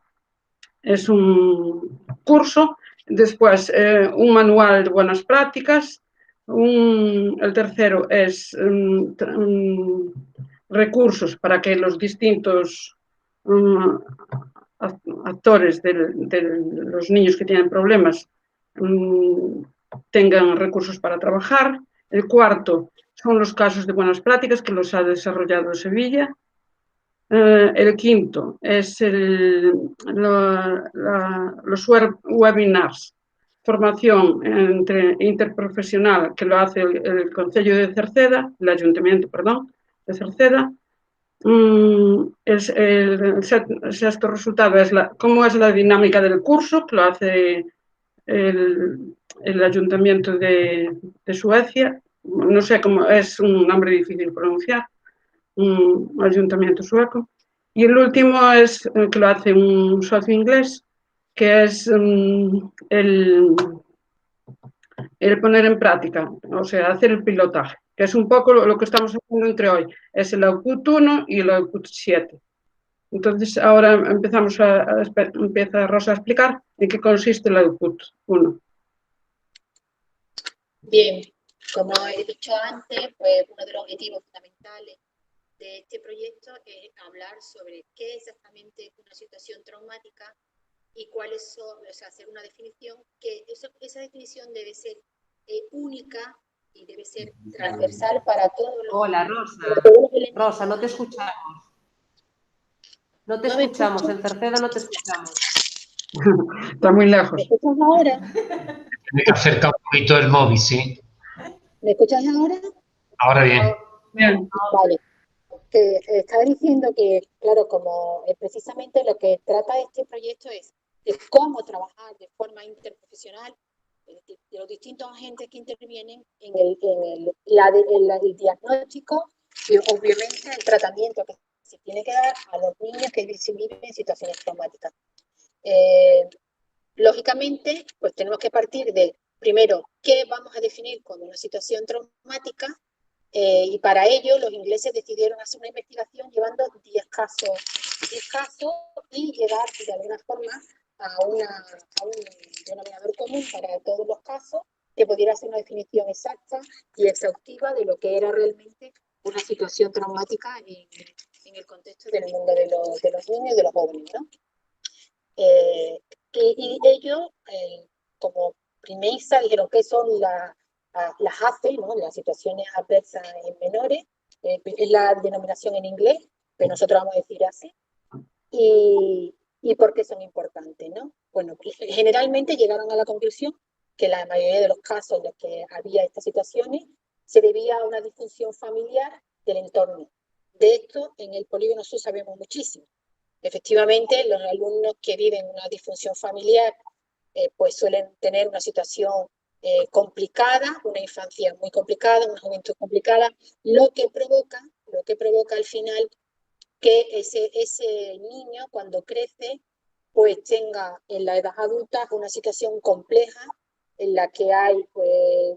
curso, después un manual de buenas prácticas, el tercero es recursos para que los distintos actores de los niños que tienen problemas tengan recursos para trabajar. El cuarto son los casos de buenas prácticas que los ha desarrollado Sevilla. El quinto es los webinars, formación interprofesional que lo hace el Concello de Cerceda, el Ayuntamiento, perdón, de Cerceda. El sexto resultado es cómo es la dinámica del curso, que lo hace el Ayuntamiento de Suecia. No sé cómo, es un nombre difícil de pronunciar. Un ayuntamiento sueco. Y el último es que lo hace un socio inglés, que es el poner en práctica, o sea, hacer el pilotaje, que es un poco lo que estamos haciendo entre hoy. Es el output 1 y el output 7. Entonces, ahora empieza Rosa a explicar en qué consiste el output 1. Bien, como he dicho antes, pues uno de los objetivos fundamentales de este proyecto es hablar sobre qué es exactamente una situación traumática y cuáles son, o sea, hacer una definición que esa definición debe ser única y debe ser transversal para todos los... Hola, Rosa. Rosa, no te escuchamos. No te escuchamos, en Cerceda no te escuchamos. Está muy lejos. ¿Me escuchas ahora? Tiene que acercar un poquito el móvil, sí. ¿Me escuchas ahora? Ahora bien. Bien. Vale. Que estaba diciendo que, claro, como precisamente lo que trata este proyecto es de cómo trabajar de forma interprofesional de los distintos agentes que intervienen en el diagnóstico y obviamente el tratamiento que se tiene que dar a los niños que viven en situaciones traumáticas. Lógicamente, pues tenemos que partir de, primero, qué vamos a definir como una situación traumática, y para ello los ingleses decidieron hacer una investigación llevando 10 casos y llegar de alguna forma a un denominador común para todos los casos que pudiera ser una definición exacta y exhaustiva de lo que era realmente una situación traumática en el contexto del mundo de los niños y de los jóvenes, ¿no? Y ellos, como premisa, dijeron que son las ACE, ¿no? Las situaciones adversas en menores, es la denominación en inglés, pero nosotros vamos a decir ACE, y por qué son importantes, ¿no? Bueno, generalmente llegaron a la conclusión que la mayoría de los casos en los que había estas situaciones se debía a una disfunción familiar del entorno. De esto, en el Polígono Sur sabemos muchísimo. Efectivamente, los alumnos que viven una disfunción familiar pues suelen tener una situación complicada, una infancia muy complicada, una juventud complicada, lo que provoca al final que ese niño cuando crece pues tenga en la edad adulta una situación compleja en la que hay pues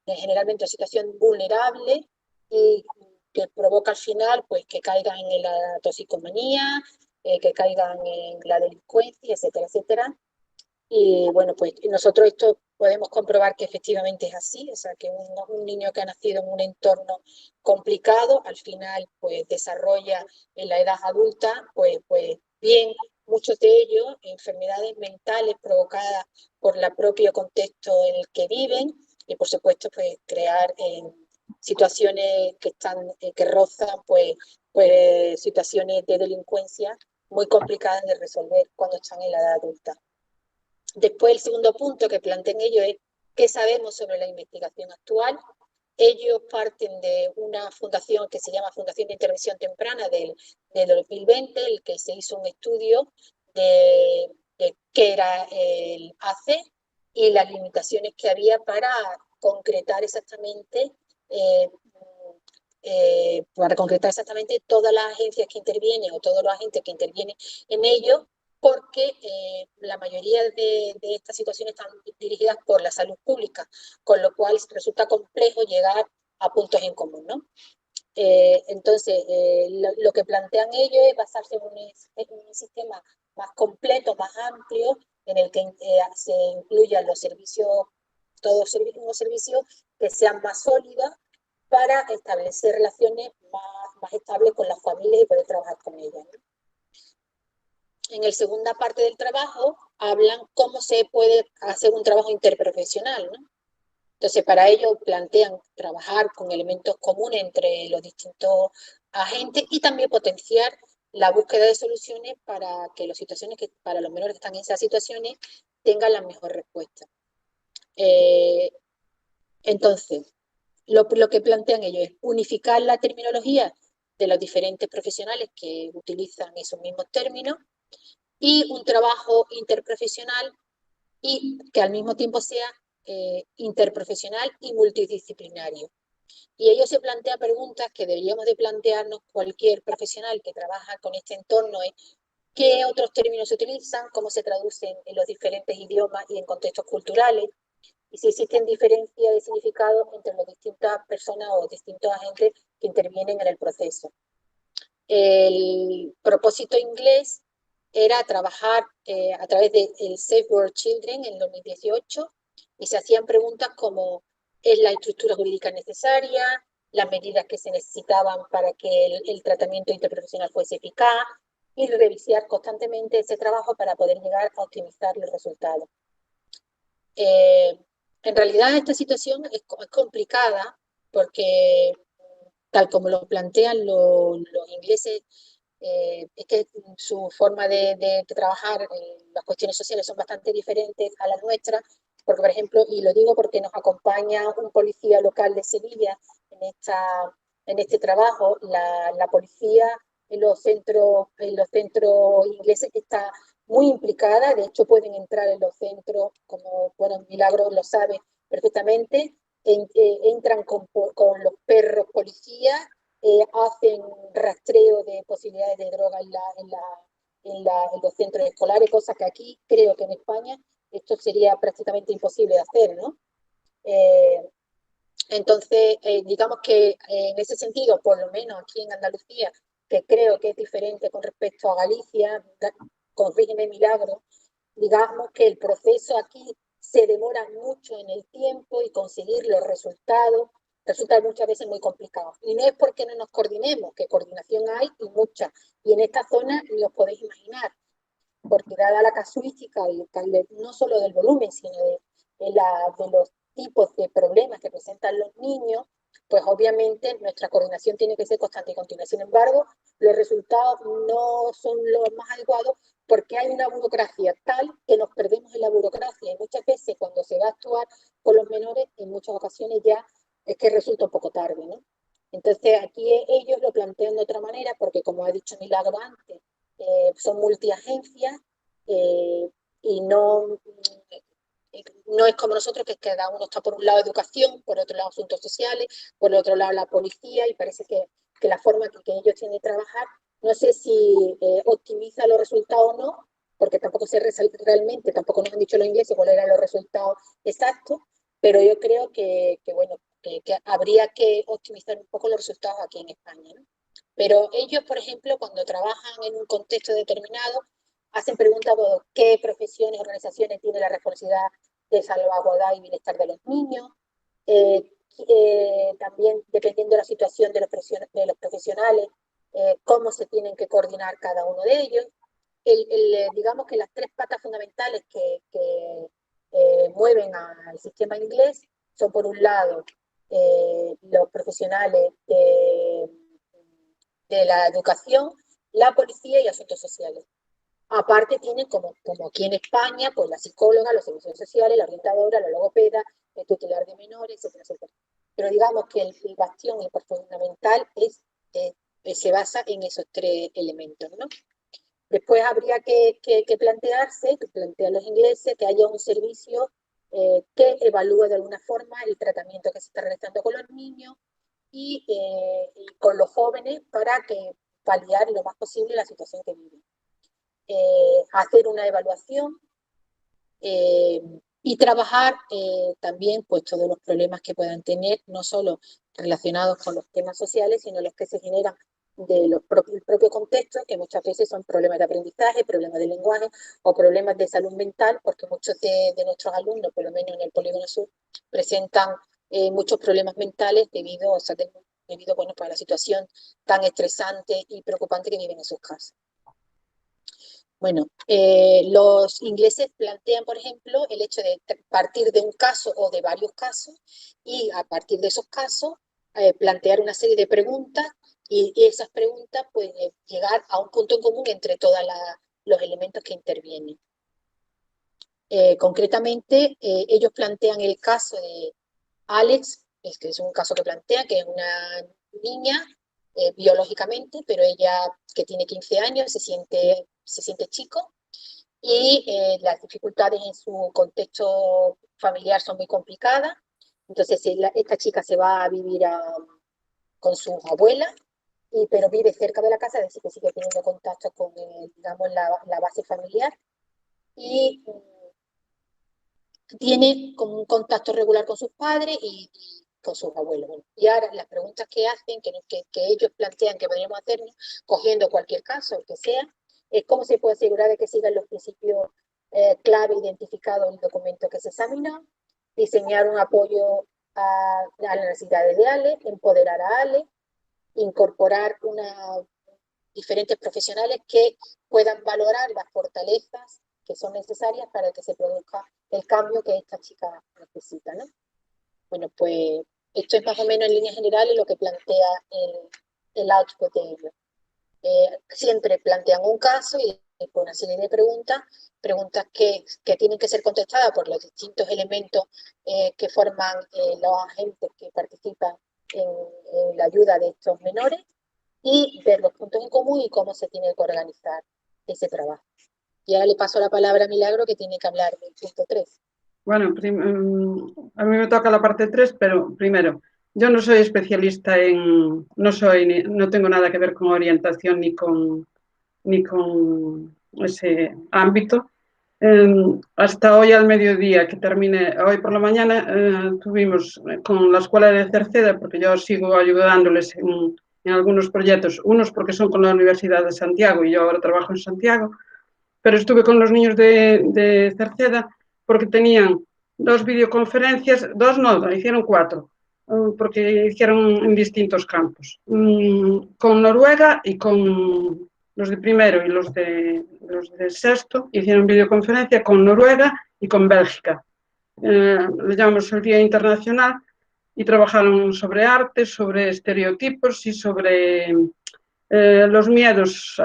generalmente una situación vulnerable y que provoca al final pues que caigan en la toxicomanía, que caigan en la delincuencia, etcétera, etcétera. Y bueno, pues nosotros esto podemos comprobar que efectivamente es así, o sea, que un niño que ha nacido en un entorno complicado, al final pues desarrolla en la edad adulta, pues bien, muchos de ellos enfermedades mentales provocadas por el propio contexto en el que viven y por supuesto pues crear situaciones que están, que rozan pues situaciones de delincuencia muy complicadas de resolver cuando están en la edad adulta. Después, el segundo punto que plantean ellos es qué sabemos sobre la investigación actual. Ellos parten de una fundación que se llama Fundación de Intervención Temprana del 2020, en el que se hizo un estudio de qué era el ACE y las limitaciones que había para concretar exactamente todas las agencias que intervienen o todos los agentes que intervienen en ello, porque la mayoría de estas situaciones están dirigidas por la salud pública, con lo cual resulta complejo llegar a puntos en común, ¿no? Entonces, lo que plantean ellos es basarse en un sistema más completo, más amplio, en el que se incluyan los servicios, todos unos servicios que sean más sólidos para establecer relaciones más estables con las familias y poder trabajar con ellas, ¿no? En la segunda parte del trabajo hablan cómo se puede hacer un trabajo interprofesional, ¿no? Entonces, para ello plantean trabajar con elementos comunes entre los distintos agentes y también potenciar la búsqueda de soluciones para que las situaciones para los menores que están en esas situaciones tengan la mejor respuesta. Entonces, lo que plantean ellos es unificar la terminología de los diferentes profesionales que utilizan esos mismos términos y un trabajo interprofesional y que al mismo tiempo sea interprofesional y multidisciplinario. Y ello se plantea preguntas que deberíamos de plantearnos cualquier profesional que trabaja con este entorno, qué otros términos se utilizan, cómo se traducen en los diferentes idiomas y en contextos culturales, y si existen diferencias de significado entre las distintas personas o distintos agentes que intervienen en el proceso. El propósito inglés era trabajar a través del Safe World Children en 2018 y se hacían preguntas como ¿es la estructura jurídica necesaria? Las medidas que se necesitaban para que el tratamiento interprofesional fuese eficaz, y revisar constantemente ese trabajo para poder llegar a optimizar los resultados. En realidad esta situación es complicada porque, tal como lo plantean los ingleses, es que su forma de trabajar en las cuestiones sociales son bastante diferentes a las nuestras, porque, por ejemplo, y lo digo porque nos acompaña un policía local de Sevilla en este trabajo, la policía en los centros ingleses está muy implicada, de hecho pueden entrar en los centros, como, bueno, Milagros lo sabe perfectamente, entran con los perros policías, hacen rastreo de posibilidades de droga en los centros escolares, cosa que aquí creo que en España esto sería prácticamente imposible de hacer, ¿no? Entonces, digamos que en ese sentido, por lo menos aquí en Andalucía, que creo que es diferente con respecto a Galicia, corrígeme Milagro, digamos que el proceso aquí se demora mucho en el tiempo y conseguir los resultados resulta muchas veces muy complicado. Y no es porque no nos coordinemos, que coordinación hay y mucha. Y en esta zona ni os podéis imaginar, porque dada la casuística, no solo del volumen, sino de los tipos de problemas que presentan los niños, pues obviamente nuestra coordinación tiene que ser constante y continua. Sin embargo, los resultados no son los más adecuados porque hay una burocracia tal que nos perdemos en la burocracia y muchas veces cuando se va a actuar con los menores, en muchas ocasiones ya es que resulta un poco tarde, ¿no? Entonces aquí ellos lo plantean de otra manera porque, como ha dicho Milagro antes, son multiagencias y no es como nosotros, que cada uno está por un lado educación, por otro lado asuntos sociales, por el otro lado la policía, y parece que la forma que ellos tienen de trabajar, no sé si optimiza los resultados o no, porque tampoco sé realmente, tampoco nos han dicho los ingleses cuáles eran los resultados exactos, pero yo creo bueno, que habría que optimizar un poco los resultados aquí en España, ¿no? Pero ellos, por ejemplo, cuando trabajan en un contexto determinado, hacen preguntas por qué profesiones, organizaciones tienen la responsabilidad de salvaguardar y bienestar de los niños. También, dependiendo de la situación de los profesionales, cómo se tienen que coordinar cada uno de ellos. Digamos que las tres patas fundamentales que mueven al sistema inglés son, por un lado, los profesionales de la educación, la policía y asuntos sociales. Aparte tienen, como aquí en España, pues la psicóloga, los servicios sociales, la orientadora, la logopeda, el tutelar de menores, etcétera, etcétera. Pero digamos que el bastión, el fundamental, se basa en esos tres elementos, ¿no? Después habría que plantearse, que plantean los ingleses, que haya un servicio que evalúe de alguna forma el tratamiento que se está realizando con los niños y con los jóvenes para que paliar lo más posible la situación que viven. Hacer una evaluación y trabajar también pues todos los problemas que puedan tener, no solo relacionados con los temas sociales, sino los que se generan del propio contexto, que muchas veces son problemas de aprendizaje, problemas de lenguaje o problemas de salud mental, porque muchos de nuestros alumnos, por lo menos en el Polígono Sur, presentan muchos problemas mentales debido bueno, pues, a la situación tan estresante y preocupante que viven en sus casas. Bueno, los ingleses plantean, por ejemplo, el hecho de partir de un caso o de varios casos y a partir de esos casos plantear una serie de preguntas y esas preguntas pueden llegar a un punto en común entre todos los elementos que intervienen. Concretamente, ellos plantean el caso de Alex, que es un caso que plantean, que es una niña biológicamente, pero ella que tiene 15 años se siente chico y las dificultades en su contexto familiar son muy complicadas. Entonces esta chica se va a vivir con su abuela, pero vive cerca de la casa, es decir, que sigue teniendo contacto con, digamos, la base familiar y tiene como un contacto regular con sus padres y con sus abuelos. Bueno, y ahora las preguntas que hacen, que ellos plantean que podríamos hacernos, cogiendo cualquier caso, el que sea, es cómo se puede asegurar de que sigan los principios clave identificados en el documento que se examinó, diseñar un apoyo a las necesidades de Ale, empoderar a Ale, incorporar diferentes profesionales que puedan valorar las fortalezas que son necesarias para que se produzca el cambio que esta chica necesita, ¿no? Bueno, pues esto es más o menos en líneas generales lo que plantea el output de ellos. Siempre plantean un caso y con una serie de preguntas que tienen que ser contestadas por los distintos elementos que forman los agentes que participan en la ayuda de estos menores y ver los puntos en común y cómo se tiene que organizar ese trabajo. Y ahora le paso la palabra a Milagro, que tiene que hablar del punto 3. Bueno, a mí me toca la parte 3, pero primero, yo no soy especialista no tengo nada que ver con orientación ni con ese ámbito. Hasta hoy al mediodía, que terminé, hoy por la mañana, tuvimos con la escuela de Cerceda, porque yo sigo ayudándoles en algunos proyectos, unos porque son con la Universidad de Santiago y yo ahora trabajo en Santiago, pero estuve con los niños de Cerceda porque tenían 2 videoconferencias, 2 no, hicieron 4, porque hicieron en distintos campos, con Noruega y con los de primero y los de sexto, hicieron videoconferencia con Noruega y con Bélgica. Le llamamos el Día Internacional y trabajaron sobre arte, sobre estereotipos y sobre los miedos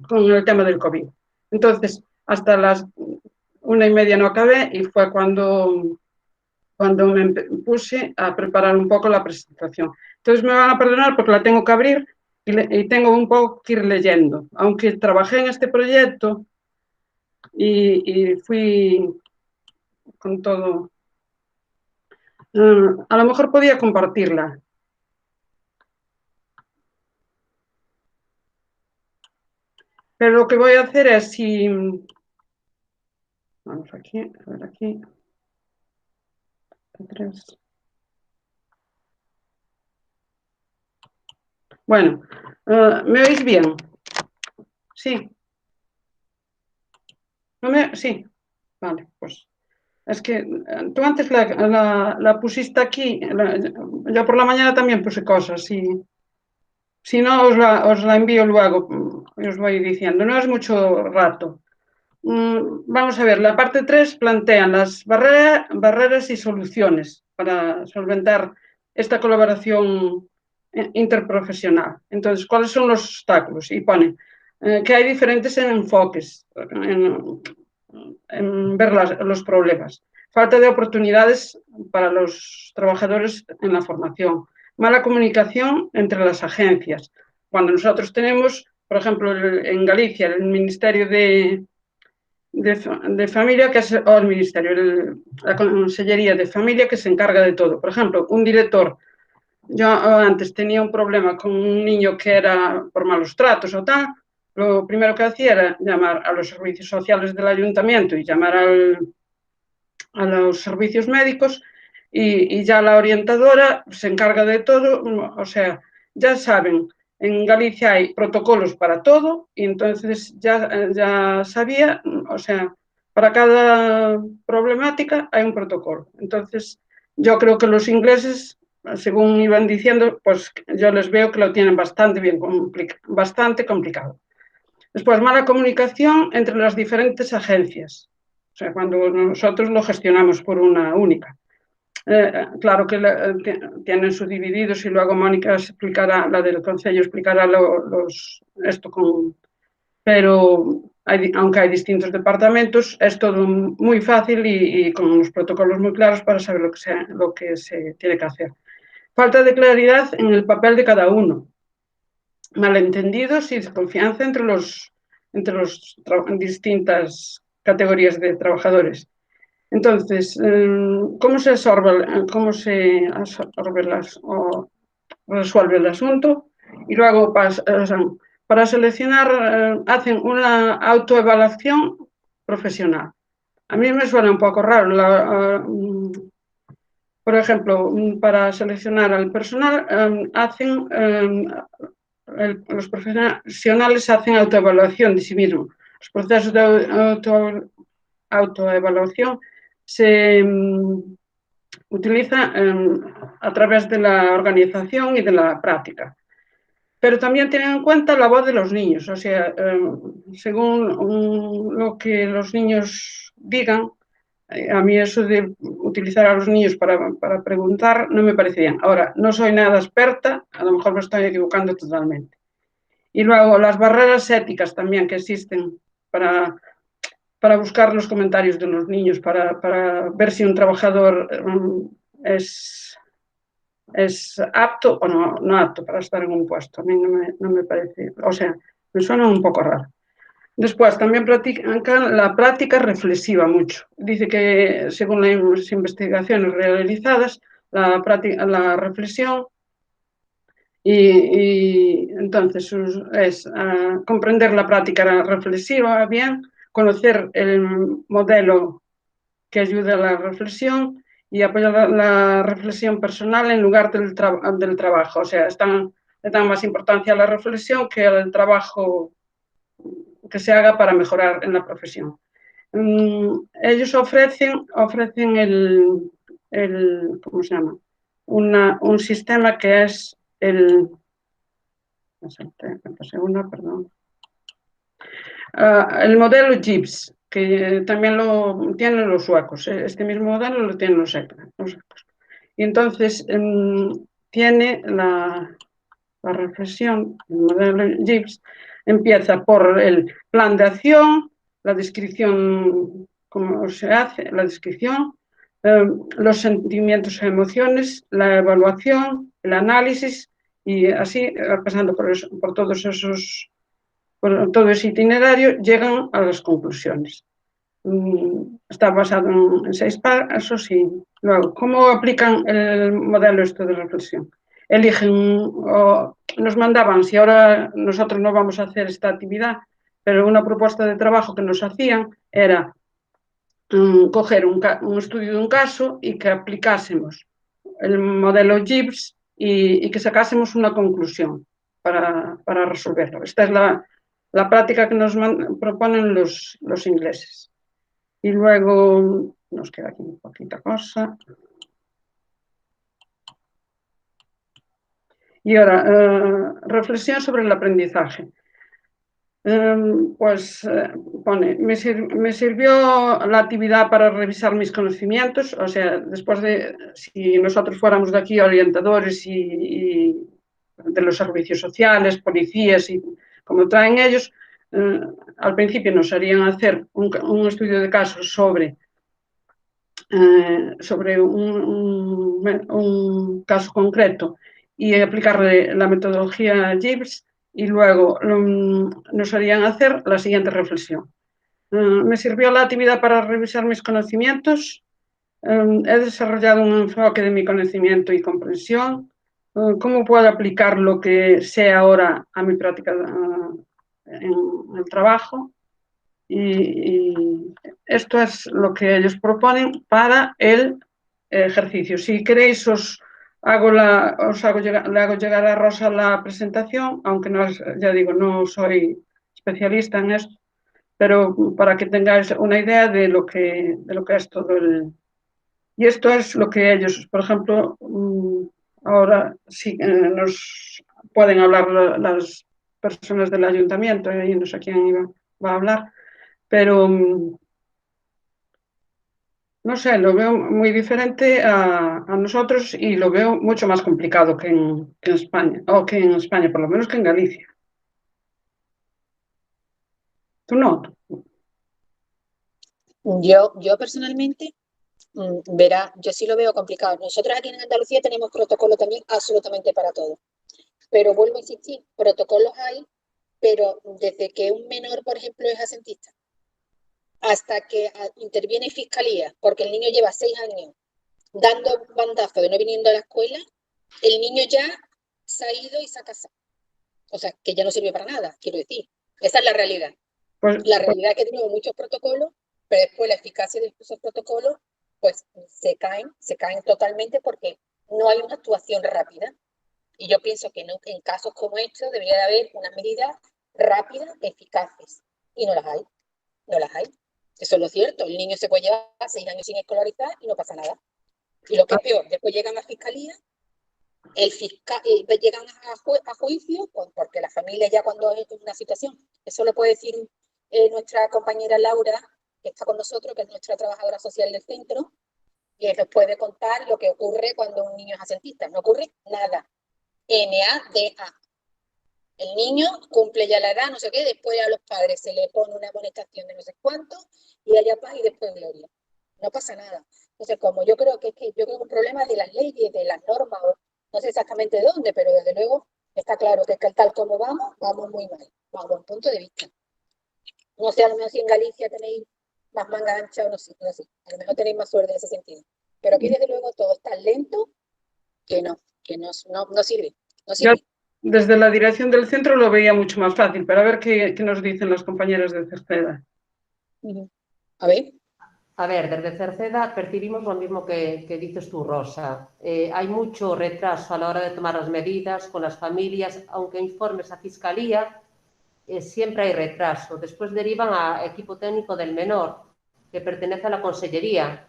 con el tema del COVID. Entonces, hasta las 1:30 no acabé y fue cuando me puse a preparar un poco la presentación. Entonces me van a perdonar porque la tengo que abrir y tengo un poco que ir leyendo. Aunque trabajé en este proyecto y fui con todo, a lo mejor podía compartirla. Pero lo que voy a hacer es, vamos aquí, a ver aquí. 3. Bueno, ¿me oís bien? Sí. Sí. Vale, pues. Es que tú antes la pusiste aquí, yo por la mañana también puse cosas y si no os la envío luego, os voy diciendo, no es mucho rato. Vamos a ver, la parte 3 plantea las barreras y soluciones para solventar esta colaboración interprofesional. Entonces, ¿cuáles son los obstáculos? Y pone que hay diferentes enfoques en ver los problemas. Falta de oportunidades para los trabajadores en la formación. Mala comunicación entre las agencias. Cuando nosotros tenemos, por ejemplo, en Galicia, el Ministerio de Familia, que es el Ministerio, la Consellería de Familia, que se encarga de todo. Por ejemplo, un director, yo antes tenía un problema con un niño que era por malos tratos o tal, lo primero que hacía era llamar a los servicios sociales del ayuntamiento y llamar a los servicios médicos y ya la orientadora se encarga de todo, o sea, ya saben, en Galicia hay protocolos para todo y entonces ya sabía, o sea, para cada problemática hay un protocolo. Entonces, yo creo que los ingleses, según iban diciendo, pues yo les veo que lo tienen bastante bastante complicado. Después, mala comunicación entre las diferentes agencias. O sea, cuando nosotros lo gestionamos por una única. Claro que tienen subdivididos y luego Mónica explicará, la del Concello explicará esto pero aunque hay distintos departamentos, es todo muy fácil y con unos protocolos muy claros para saber lo que se tiene que hacer. Falta de claridad en el papel de cada uno. Malentendidos y desconfianza entre las distintas categorías de trabajadores. Entonces, ¿cómo se resuelve el asunto? Y luego, para seleccionar, hacen una autoevaluación profesional. A mí me suena un poco raro. Por ejemplo, para seleccionar al personal, los profesionales hacen autoevaluación de sí mismos. Los procesos de autoevaluación se utiliza a través de la organización y de la práctica. pero también tienen en cuenta la voz de los niños, o sea, según lo que los niños digan, a mí eso de utilizar a los niños para preguntar no me parece bien. Ahora, no soy nada experta, a lo mejor me estoy equivocando totalmente. Y luego las barreras éticas también que existen para buscar los comentarios de los niños, para ver si un trabajador es apto o no apto para estar en un puesto. A mí no me parece, o sea, me suena un poco raro. Después, también practican la práctica reflexiva mucho. Dice que, según las investigaciones realizadas, la reflexión y entonces es comprender la práctica reflexiva bien, conocer el modelo que ayuda a la reflexión y apoyar la reflexión personal en lugar del trabajo. O sea, le dan más importancia a la reflexión que al trabajo que se haga para mejorar en la profesión. Ellos ofrecen ¿cómo se llama? Un sistema que es perdón. El modelo GIPS, que también lo tienen los suecos. Este mismo modelo lo tienen los suecos. Y entonces tiene la reflexión, el modelo GIPS, empieza por el plan de acción, la descripción, cómo se hace, la descripción, los sentimientos y emociones, la evaluación, el análisis, y así, pasando por todos esos, por todo ese itinerario, llegan a las conclusiones. Está basado en 6 pasos y luego, ¿cómo aplican el modelo esto de reflexión? Eligen, nos mandaban, si ahora nosotros no vamos a hacer esta actividad, pero una propuesta de trabajo que nos hacían era coger un estudio de un caso y que aplicásemos el modelo GIPS y que sacásemos una conclusión para resolverlo. Esta es la práctica que nos proponen los ingleses. Y luego nos queda aquí un poquita cosa. Y ahora, reflexión sobre el aprendizaje. Pone, me sirvió la actividad para revisar mis conocimientos, o sea, después de, si nosotros fuéramos de aquí orientadores y de los servicios sociales, policías y como traen ellos, al principio nos harían hacer un estudio de casos sobre un caso concreto y aplicarle la metodología GIPS y luego nos harían hacer la siguiente reflexión. Me sirvió la actividad para revisar mis conocimientos. He desarrollado un enfoque de mi conocimiento y comprensión. ¿Cómo puedo aplicar lo que sé ahora a mi práctica en el trabajo? Y esto es lo que ellos proponen para el ejercicio. Si queréis, le hago llegar a Rosa la presentación, aunque no, ya digo, no soy especialista en esto, pero para que tengáis una idea de lo que es todo el... Y esto es lo que ellos, por ejemplo, ahora sí nos pueden hablar las personas del ayuntamiento, y no sé quién va a hablar, pero no sé, lo veo muy diferente a nosotros y lo veo mucho más complicado que en España, o que en España, por lo menos que en Galicia. ¿Tú no? Yo personalmente, verá, yo sí lo veo complicado. Nosotros aquí en Andalucía tenemos protocolo también absolutamente para todo. Pero vuelvo a insistir, protocolos hay, pero desde que un menor, por ejemplo, es asentista, hasta que interviene Fiscalía, porque el niño lleva 6 años dando bandazo de no viniendo a la escuela, el niño ya se ha ido y se ha casado. O sea, que ya no sirve para nada, quiero decir. Esa es la realidad. La realidad es que tenemos muchos protocolos, pero después la eficacia de esos protocolos, pues se caen totalmente porque no hay una actuación rápida. Y yo pienso que en casos como estos debería de haber unas medidas rápidas, eficaces. Y no las hay. No las hay. Eso es lo cierto. El niño se puede llevar 6 años sin escolarizar y no pasa nada. Y lo que es peor, después llegan a la fiscalía el fiscal, llegan a juicio, porque la familia ya cuando es una situación, eso lo puede decir nuestra compañera Laura, que está con nosotros, que es nuestra trabajadora social del centro, y nos puede contar lo que ocurre cuando un niño es absentista. No ocurre nada. NADA. El niño cumple ya la edad, no sé qué, después a los padres se le pone una amonestación de no sé cuánto, y haya paz y después gloria. No pasa nada. Entonces, como yo creo que es un problema de las leyes, de las normas, no sé exactamente de dónde, pero desde luego está claro que tal como vamos muy mal, bajo un punto de vista. No sé, a lo mejor si en Galicia tenéis más manga ancha o no sé, a lo mejor tenéis más suerte en ese sentido. Pero aquí desde luego todo es tan lento que no sirve, no Yo sirve. desde la dirección del centro lo veía mucho más fácil, pero a ver qué nos dicen las compañeras de Cerceda. A ver. A ver, desde Cerceda percibimos lo mismo que dices tú, Rosa. Hay mucho retraso a la hora de tomar las medidas con las familias, aunque informes a Fiscalía, siempre hay retraso. Después derivan a equipo técnico del menor, que pertenece a la Consellería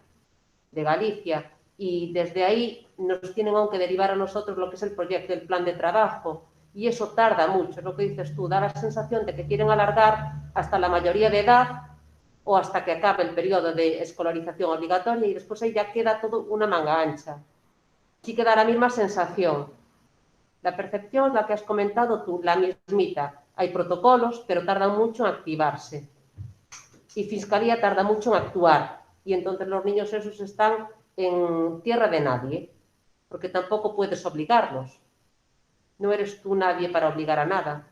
de Galicia, y desde ahí nos tienen aún que derivar a nosotros lo que es el proyecto, el plan de trabajo, y eso tarda mucho, es lo que dices tú, da la sensación de que quieren alargar hasta la mayoría de edad o hasta que acabe el periodo de escolarización obligatoria y después ahí ya queda todo una manga ancha. Sí que da la misma sensación. La percepción, la que has comentado tú, la mismita. Hay protocolos, pero tardan mucho en activarse. Y Fiscalía tarda mucho en actuar. Y entonces los niños esos están en tierra de nadie, porque tampoco puedes obligarlos. No eres tú nadie para obligar a nada.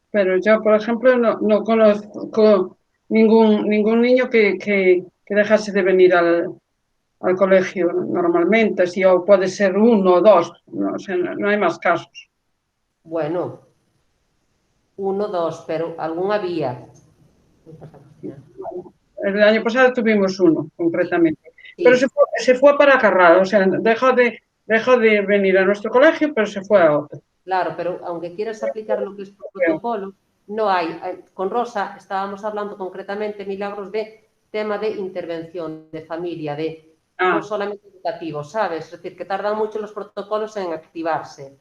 Pero yo, por ejemplo, no conozco ningún niño que dejase de venir al colegio normalmente, si o puede ser uno o dos, no, o sea, no hay más casos. Bueno, 1, 2, pero algún había. El año pasado tuvimos uno, concretamente. Sí. Pero se fue para Carral, o sea, dejó de venir a nuestro colegio, pero se fue a otro. Claro, pero aunque quieras aplicar lo que es por protocolo, no hay. Con Rosa estábamos hablando concretamente, Milagros, de tema de intervención de familia, no solamente educativo, ¿sabes? Es decir, que tardan mucho los protocolos en activarse.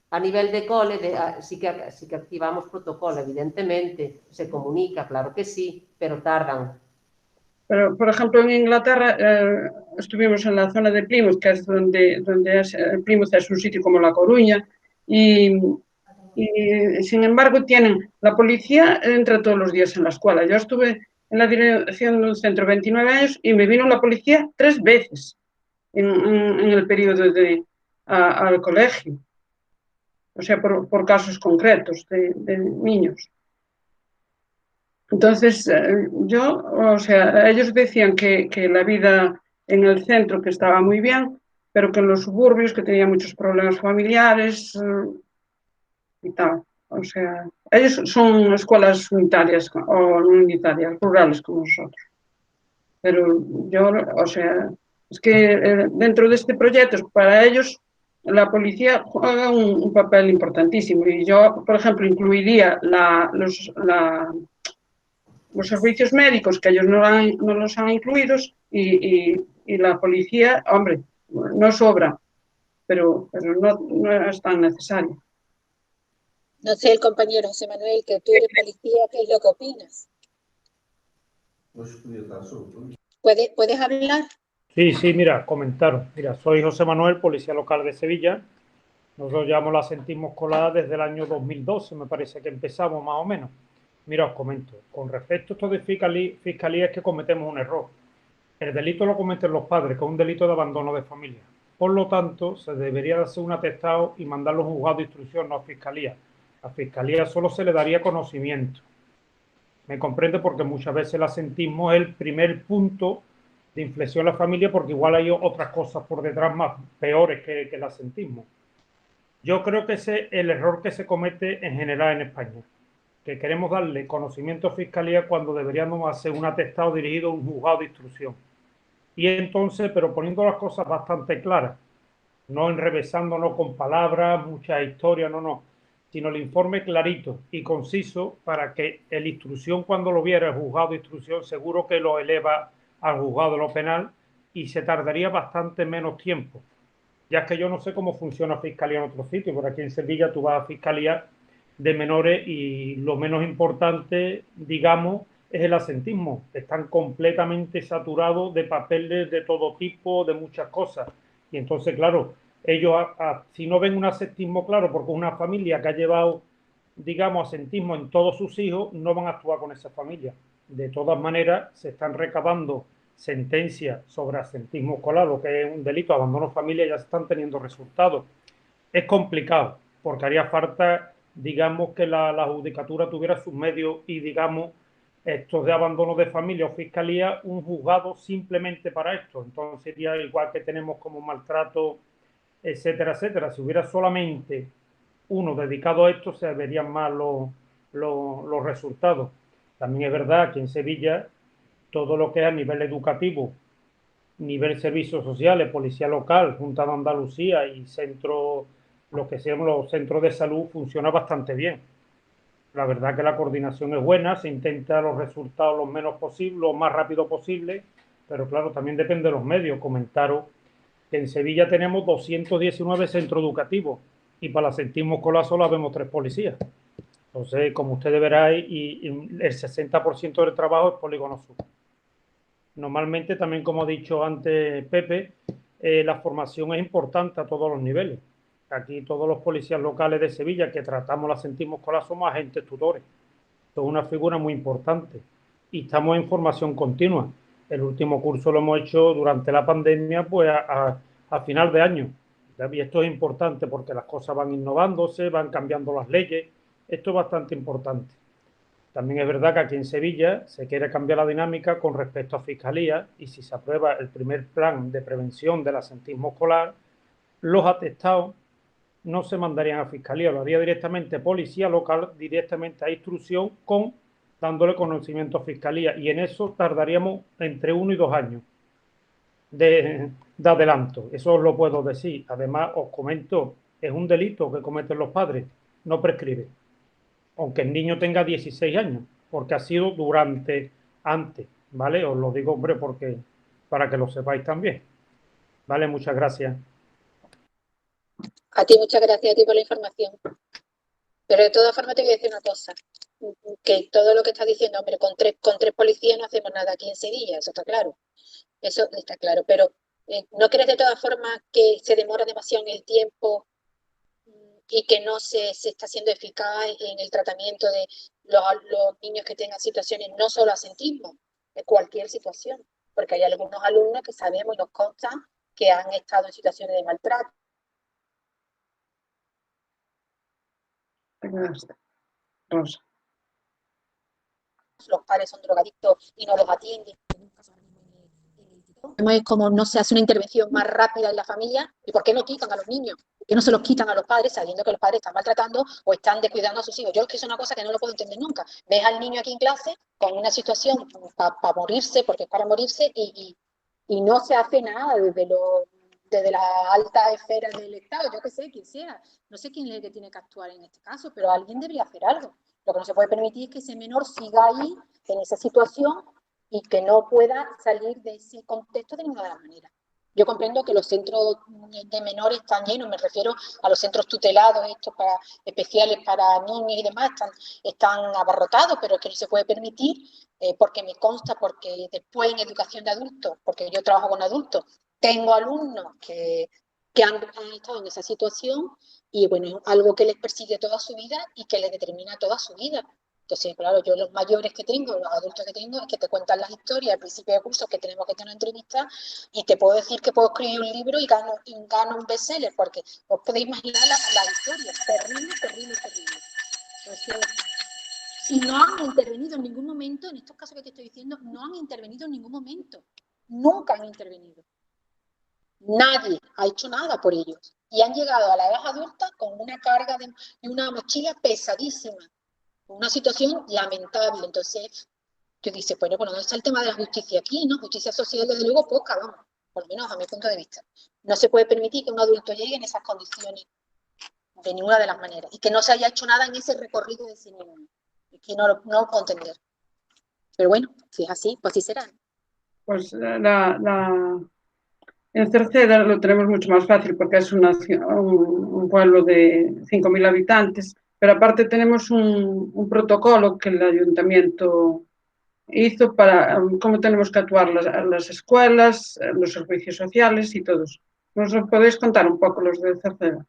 A nivel de cole, sí que activamos protocolo, evidentemente, se comunica, claro que sí, pero tardan. Pero, por ejemplo, en Inglaterra estuvimos en la zona de Plymouth, que es donde Plymouth es un sitio como La Coruña, y sin embargo tienen, la policía entra todos los días en la escuela. Yo estuve en la dirección de un centro 29 años y me vino la policía 3 veces en el periodo al colegio, o sea, por casos concretos de niños. Entonces, o sea, ellos decían que la vida en el centro que estaba muy bien, pero que en los suburbios que tenía muchos problemas familiares y tal. O sea, ellos son escuelas unitarias o no unitarias, rurales como nosotros. Pero yo, o sea, es que dentro de este proyecto, para ellos, la policía juega un papel importantísimo. Y yo, por ejemplo, incluiría los servicios médicos, que ellos no los han incluidos, y la policía, hombre, no sobra, pero no es tan necesario. No sé, el compañero José Manuel, que tú eres policía, ¿qué es lo que opinas? ¿Puedes hablar? Sí, mira, comentaros. Mira, soy José Manuel, policía local de Sevilla. Nosotros llevamos la Sentismo Escolar desde el año 2012, me parece que empezamos más o menos. Mira, os comento. Con respecto a esto de fiscalía es que cometemos un error. El delito lo cometen los padres, que es un delito de abandono de familia. Por lo tanto, se debería de hacer un atestado y mandarlo a un juzgado de instrucción, no a fiscalía. A fiscalía solo se le daría conocimiento. Me comprende, porque muchas veces el asentismo es el primer punto de inflexión en la familia, porque igual hay otras cosas por detrás más peores que el asentismo. Yo creo que ese es el error que se comete en general en España, que queremos darle conocimiento a fiscalía cuando deberíamos hacer un atestado dirigido a un juzgado de instrucción. Y entonces, pero poniendo las cosas bastante claras, no enrevesándonos con palabras, muchas historias, no, sino el informe clarito y conciso para que la instrucción, cuando lo viera el juzgado de instrucción, seguro que lo eleva al juzgado de lo penal y se tardaría bastante menos tiempo. Ya es que yo no sé cómo funciona Fiscalía en otros sitios, por aquí en Sevilla tú vas a Fiscalía de menores y lo menos importante, digamos, es el asentismo. Están completamente saturados de papeles de todo tipo, de muchas cosas. Y entonces, claro, ellos, si no ven un asentismo claro, porque es una familia que ha llevado, digamos, asentismo en todos sus hijos, no van a actuar con esa familia. De todas maneras, se están recabando sentencias sobre asentismo escolar, lo que es un delito, abandono familiar, ya se están teniendo resultados. Es complicado, porque haría falta, digamos, que la judicatura tuviera sus medios y, digamos, estos de abandono de familia o fiscalía, un juzgado simplemente para esto. Entonces sería igual que tenemos como maltrato, etcétera, etcétera. Si hubiera solamente uno dedicado a esto, se verían más los resultados. También es verdad que en Sevilla todo lo que es a nivel educativo, nivel servicios sociales, policía local, Junta de Andalucía y centro, lo que sean los centros de salud, funciona bastante bien. La verdad que la coordinación es buena, se intenta los resultados lo menos posible, lo más rápido posible, pero claro, también depende de los medios. Comentaros que en Sevilla tenemos 219 centros educativos y para el asentismo escolar solo vemos 3 policías. Entonces, como ustedes verán, y el 60% del trabajo es polígono sur. Normalmente, también como ha dicho antes Pepe, la formación es importante a todos los niveles. Aquí todos los policías locales de Sevilla que tratamos la sentimos escolar somos agentes tutores. Esto es una figura muy importante y estamos en formación continua. El último curso lo hemos hecho durante la pandemia, pues a final de año. Y esto es importante porque las cosas van innovándose, van cambiando las leyes. Esto es bastante importante. También es verdad que aquí en Sevilla se quiere cambiar la dinámica con respecto a Fiscalía y si se aprueba el primer plan de prevención del asentismo escolar, los atestados no se mandarían a Fiscalía, lo haría directamente Policía Local, directamente a instrucción, dándole conocimiento a Fiscalía. Y en eso tardaríamos entre 1 y 2 años de adelanto. Eso os lo puedo decir. Además, os comento, es un delito que cometen los padres, no prescribe. Aunque el niño tenga 16 años, porque ha sido antes, ¿vale? Os lo digo, hombre, porque para que lo sepáis también. ¿Vale? Muchas gracias. A ti, muchas gracias a ti por la información. Pero de todas formas te voy a decir una cosa, que todo lo que estás diciendo, hombre, con tres policías no hacemos nada aquí en Sevilla, eso está claro. Eso está claro, pero ¿no crees de todas formas que se demora demasiado en el tiempo y que no se está siendo eficaz en el tratamiento de los niños que tengan situaciones, no solo asentismo, de cualquier situación? Porque hay algunos alumnos que sabemos y nos consta que han estado en situaciones de maltrato. Rosa. Los padres son drogadictos y no los atienden. Es como no se hace una intervención más rápida en la familia. ¿Y por qué no quitan a los niños? ¿Por qué no se los quitan a los padres sabiendo que los padres están maltratando o están descuidando a sus hijos? Yo es que es una cosa que no lo puedo entender nunca. Ves al niño aquí en clase con una situación para morirse, porque es para morirse, y no se hace nada desde la alta esfera del Estado, yo qué sé, quien sea. No sé quién es el que tiene que actuar en este caso, pero alguien debería hacer algo. Lo que no se puede permitir es que ese menor siga ahí, en esa situación, y que no pueda salir de ese contexto de ninguna manera. Yo comprendo que los centros de menores están llenos, me refiero a los centros tutelados, estos especiales para niños y demás, están abarrotados, pero es que no se puede permitir, porque me consta, porque después en educación de adultos, porque yo trabajo con adultos, tengo alumnos que han estado en esa situación y bueno, es algo que les persigue toda su vida y que les determina toda su vida. Entonces, claro, yo los mayores que tengo, los adultos que tengo, es que te cuentan las historias al principio de curso que tenemos que tener una entrevista y te puedo decir que puedo escribir un libro y gano un bestseller, porque os podéis imaginar la historia. Terrible, terrible, terrible. Entonces, y no han intervenido en ningún momento, en estos casos que te estoy diciendo, no han intervenido en ningún momento. Nunca han intervenido. Nadie ha hecho nada por ellos. Y han llegado a la edad adulta con una carga y una mochila pesadísima. Una situación lamentable. Entonces, tú dices, bueno, ¿dónde está el tema de la justicia aquí, no? Justicia social, desde luego, poca, vamos, por lo menos a mi punto de vista. No se puede permitir que un adulto llegue en esas condiciones de ninguna de las maneras y que no se haya hecho nada en ese recorrido de ese niño. Es que no lo puedo entender. Pero bueno, si es así, pues así será. Pues En Cerceda lo tenemos mucho más fácil porque es un pueblo de 5.000 habitantes, pero aparte tenemos un protocolo que el ayuntamiento hizo para cómo tenemos que actuar las escuelas, los servicios sociales y todos. ¿Nos lo podéis contar un poco los de Cerceda?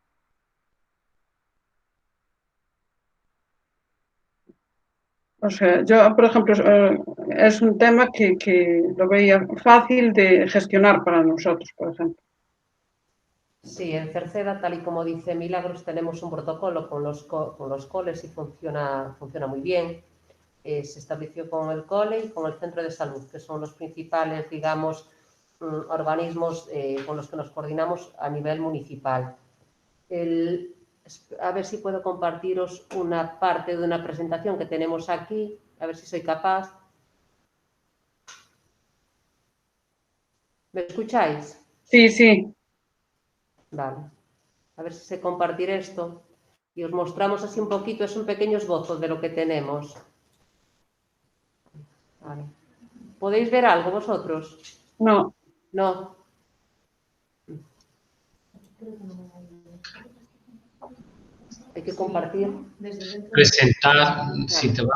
O sea, yo, por ejemplo, es un tema que lo veía fácil de gestionar para nosotros, por ejemplo. Sí, en Cerceda, tal y como dice Milagros, tenemos un protocolo con los coles y funciona muy bien. Se estableció con el cole y con el centro de salud, que son los principales, digamos, organismos con los que nos coordinamos a nivel municipal. A ver si puedo compartiros una parte de una presentación que tenemos aquí, a ver si soy capaz. ¿Me escucháis? Sí, sí. Vale. A ver si sé compartir esto y os mostramos así un poquito, es un pequeño esbozo de lo que tenemos. Vale. ¿Podéis ver algo vosotros? No. No. Hay que compartir. Presentar, si te va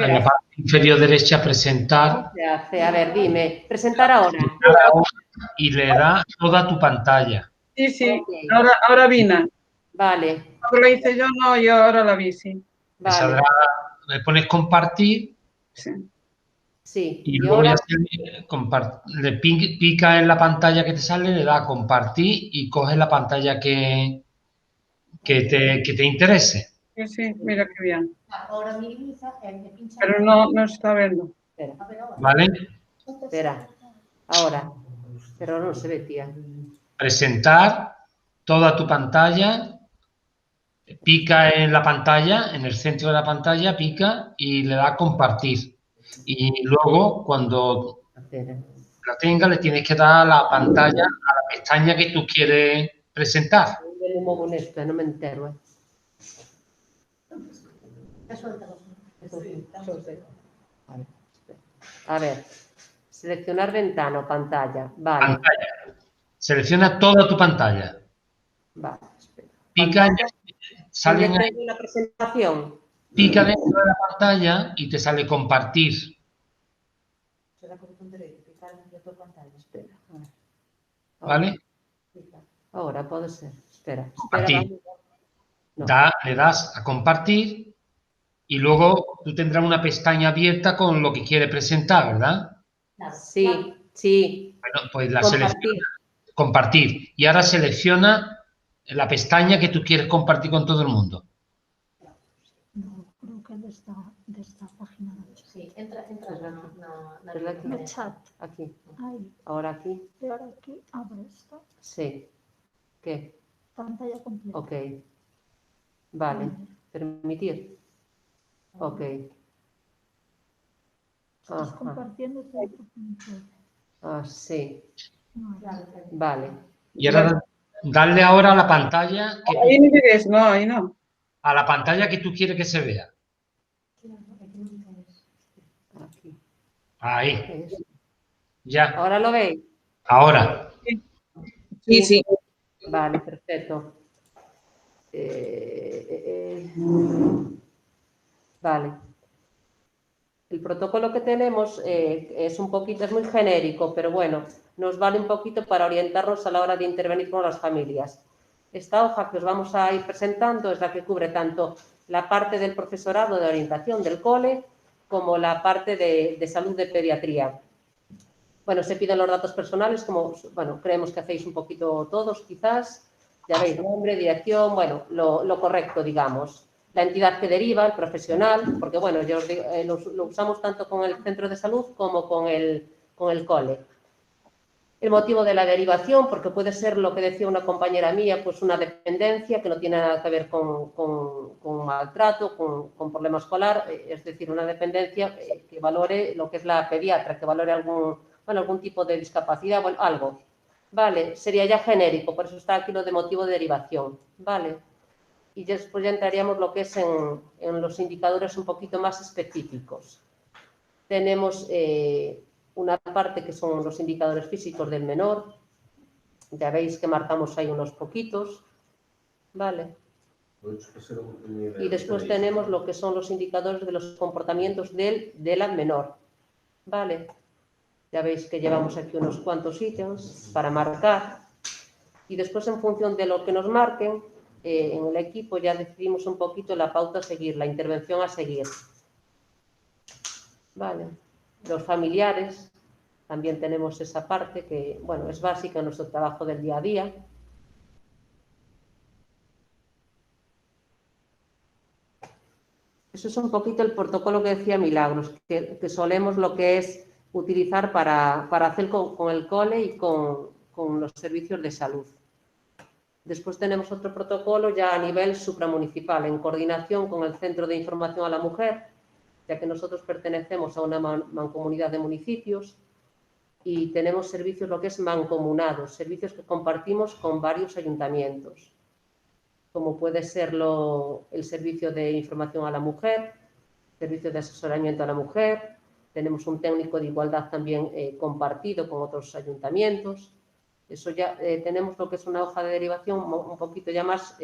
a la parte inferior derecha, presentar. ¿Cómo se hace? A ver, dime. Presentar ahora. Y le da toda tu pantalla. Sí, sí. Okay. Ahora vine. Vale. Cuando lo hice yo, no, yo ahora la vi, sí. Vale. Saldrá, le pones compartir. Sí. Sí. Y luego ahora le pica en la pantalla que te sale, le da a compartir y coge la pantalla que te interese. Sí, sí, mira qué bien. Ahora minimiza, pincha. Pero no se está viendo. Espera. ¿Vale? Espera. Ahora. Pero no se ve, tía. Presentar toda tu pantalla. Pica en la pantalla, en el centro de la pantalla, pica y le da a compartir. Y luego, cuando la tenga, le tienes que dar a la pantalla, a la pestaña que tú quieres presentar. No me entero. A ver, seleccionar ventana o pantalla. Vale. Pantalla. Selecciona toda tu pantalla. Vale, espera. Pica en, sale la presentación. Pica dentro de la pantalla y te sale compartir. ¿Vale? Ahora puede ser. Espera. Compartir. No. Le das a compartir y luego tú tendrás una pestaña abierta con lo que quieres presentar, ¿verdad? Sí, sí. Bueno, pues la selecciona. Compartir. Y ahora selecciona la pestaña que tú quieres compartir con todo el mundo. No, creo que de esta página. Sí, entra en el chat. Aquí. Ahí. Ahora aquí. Y ahora aquí, abre esto. Sí. ¿Qué? Pantalla completa. Ok. Vale. Permitir. Ok. Estás compartiendo todo. Ah, sí. No, vale. Y ahora darle ahora a la pantalla. Ahí no ves, no, ahí no. A la pantalla que tú quieres que se vea. Aquí. Ahí. Ya. ¿Ahora lo veis? Ahora. Sí, sí. Vale, perfecto. Vale. El protocolo que tenemos es muy genérico, pero bueno, nos vale un poquito para orientarnos a la hora de intervenir con las familias. Esta hoja que os vamos a ir presentando es la que cubre tanto la parte del profesorado de orientación del cole como la parte de salud de pediatría. Bueno, se piden los datos personales, como bueno, creemos que hacéis un poquito todos, quizás. Ya veis, nombre, dirección, bueno, lo correcto, digamos. La entidad que deriva, el profesional, porque bueno, yo os digo, lo usamos tanto con el centro de salud como con el cole. El motivo de la derivación, porque puede ser lo que decía una compañera mía, pues una dependencia que no tiene nada que ver con maltrato, con problema escolar, es decir, una dependencia que valore lo que es la pediatra, que valore algún tipo de discapacidad, bueno, algo. Vale, sería ya genérico, por eso está aquí lo de motivo de derivación, ¿vale? Y después ya entraríamos lo que es en los indicadores un poquito más específicos. Tenemos una parte que son los indicadores físicos del menor, Ya veis que marcamos ahí unos poquitos, ¿vale? Y después tenemos lo que son los indicadores de los comportamientos del menor, ¿vale? Ya veis que llevamos aquí unos cuantos ítems para marcar. Y después, en función de lo que nos marquen, en el equipo ya decidimos un poquito la pauta a seguir, la intervención a seguir. Vale. Los familiares, también tenemos esa parte que, bueno, es básica en nuestro trabajo del día a día. Eso es un poquito el protocolo que decía Milagros, que solemos lo que es utilizar para hacer con el cole y con los servicios de salud. Después tenemos otro protocolo ya a nivel supramunicipal, en coordinación con el Centro de Información a la Mujer, ya que nosotros pertenecemos a una mancomunidad de municipios y tenemos servicios lo que es mancomunados, servicios que compartimos con varios ayuntamientos, como puede ser el Servicio de Información a la Mujer, Servicio de Asesoramiento a la Mujer, tenemos un técnico de igualdad también compartido con otros ayuntamientos. Eso ya tenemos lo que es una hoja de derivación un poquito ya más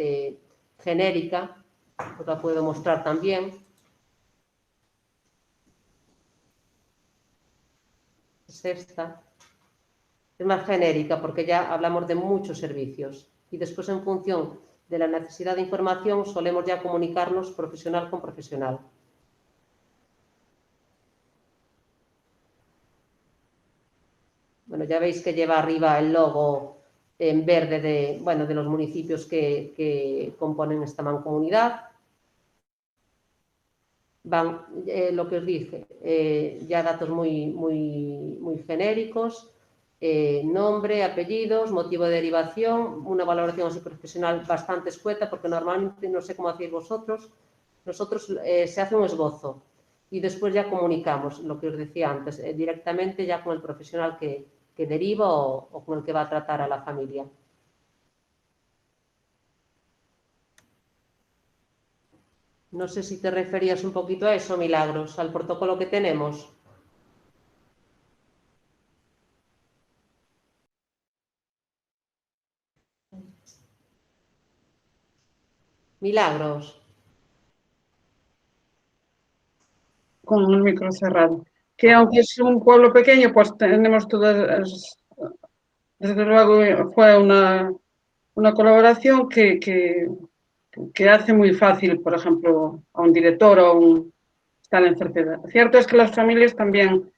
genérica, os la puedo mostrar también. Es esta. Es más genérica porque ya hablamos de muchos servicios y después, en función de la necesidad de información, solemos ya comunicarnos profesional con profesional. Bueno, ya veis que lleva arriba el logo en verde de los municipios que componen esta mancomunidad. Van, lo que os dije, ya datos muy genéricos, nombre, apellidos, motivo de derivación, una valoración así profesional bastante escueta, porque normalmente, no sé cómo hacéis vosotros, nosotros se hace un esbozo y después ya comunicamos, lo que os decía antes, directamente ya con el profesional que deriva o con el que va a tratar a la familia. No sé si te referías un poquito a eso, Milagros, al protocolo que tenemos. Milagros. Con el micro cerrado. Que aunque es un pueblo pequeño, pues tenemos todas, desde luego fue una colaboración que hace muy fácil, por ejemplo, a un director o está la enfermedad. Cierto es que las familias también,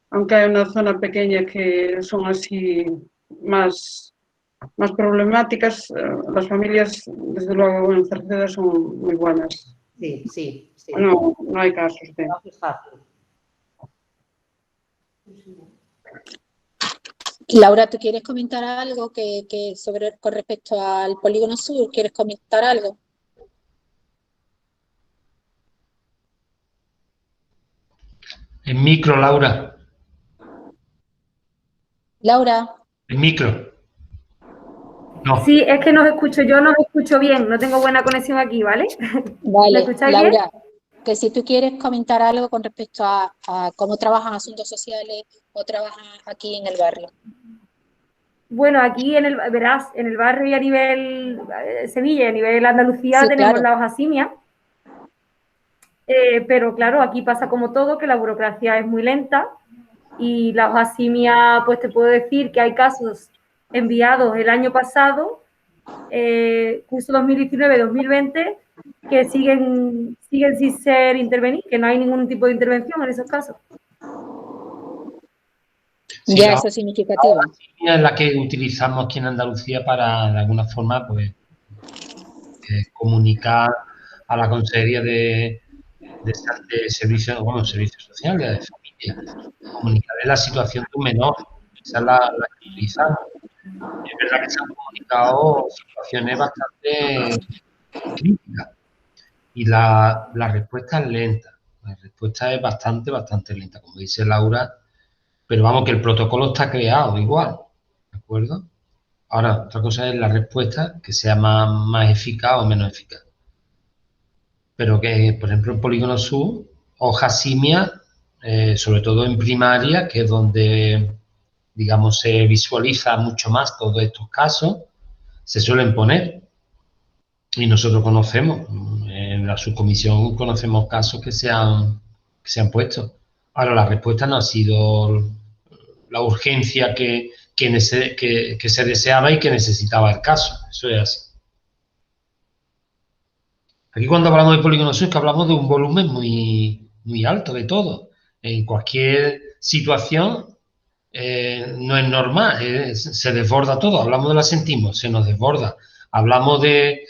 aunque hay una zona pequeña que son así más problemáticas, las familias, desde luego, en Cerceda son muy buenas. Sí, sí, sí. No hay casos de... Laura, ¿tú quieres comentar algo con respecto al Polígono Sur? ¿Quieres comentar algo? En micro, Laura. Laura. En micro. No. Sí, es que no os escucho, yo no os escucho bien, no tengo buena conexión aquí, ¿vale? Vale, ¿Me escucháis Laura, bien? que si tú quieres comentar algo con respecto a cómo trabajan asuntos sociales o trabajan aquí en el barrio. Bueno, aquí verás, en el barrio y a nivel Sevilla y a nivel Andalucía, sí, tenemos la hojasimia. Pero claro, aquí pasa como todo, que la burocracia es muy lenta y la hojasimia, pues te puedo decir que hay casos enviados el año pasado, curso 2019-2020, que siguen sin ser intervenidos, que no hay ningún tipo de intervención en esos casos. Sí, ya, eso es significativo. La hojasimia es la que utilizamos aquí en Andalucía para, de alguna forma, pues, comunicar a la Consejería de servicios sociales, de familia, comunicarle la situación de un menor. Esa es la que utilizamos. Es verdad que se han comunicado situaciones bastante críticas y la respuesta es lenta. La respuesta es bastante lenta, como dice Laura, pero vamos, que el protocolo está creado igual, ¿de acuerdo? Ahora, otra cosa es la respuesta, que sea más eficaz o menos eficaz. Pero que, por ejemplo, en Polígono Sur, hojasimia, sobre todo en primaria, que es donde digamos, se visualiza mucho más todos estos casos, se suelen poner. Y nosotros conocemos, en la subcomisión conocemos casos que se han puesto. Ahora, la respuesta no ha sido la urgencia que se deseaba y que necesitaba el caso. Eso es así. Aquí cuando hablamos de polígono sur, es que hablamos de un volumen muy, muy alto de todo. En cualquier situación no es normal, se desborda todo. Hablamos del asentismo, se nos desborda. Hablamos de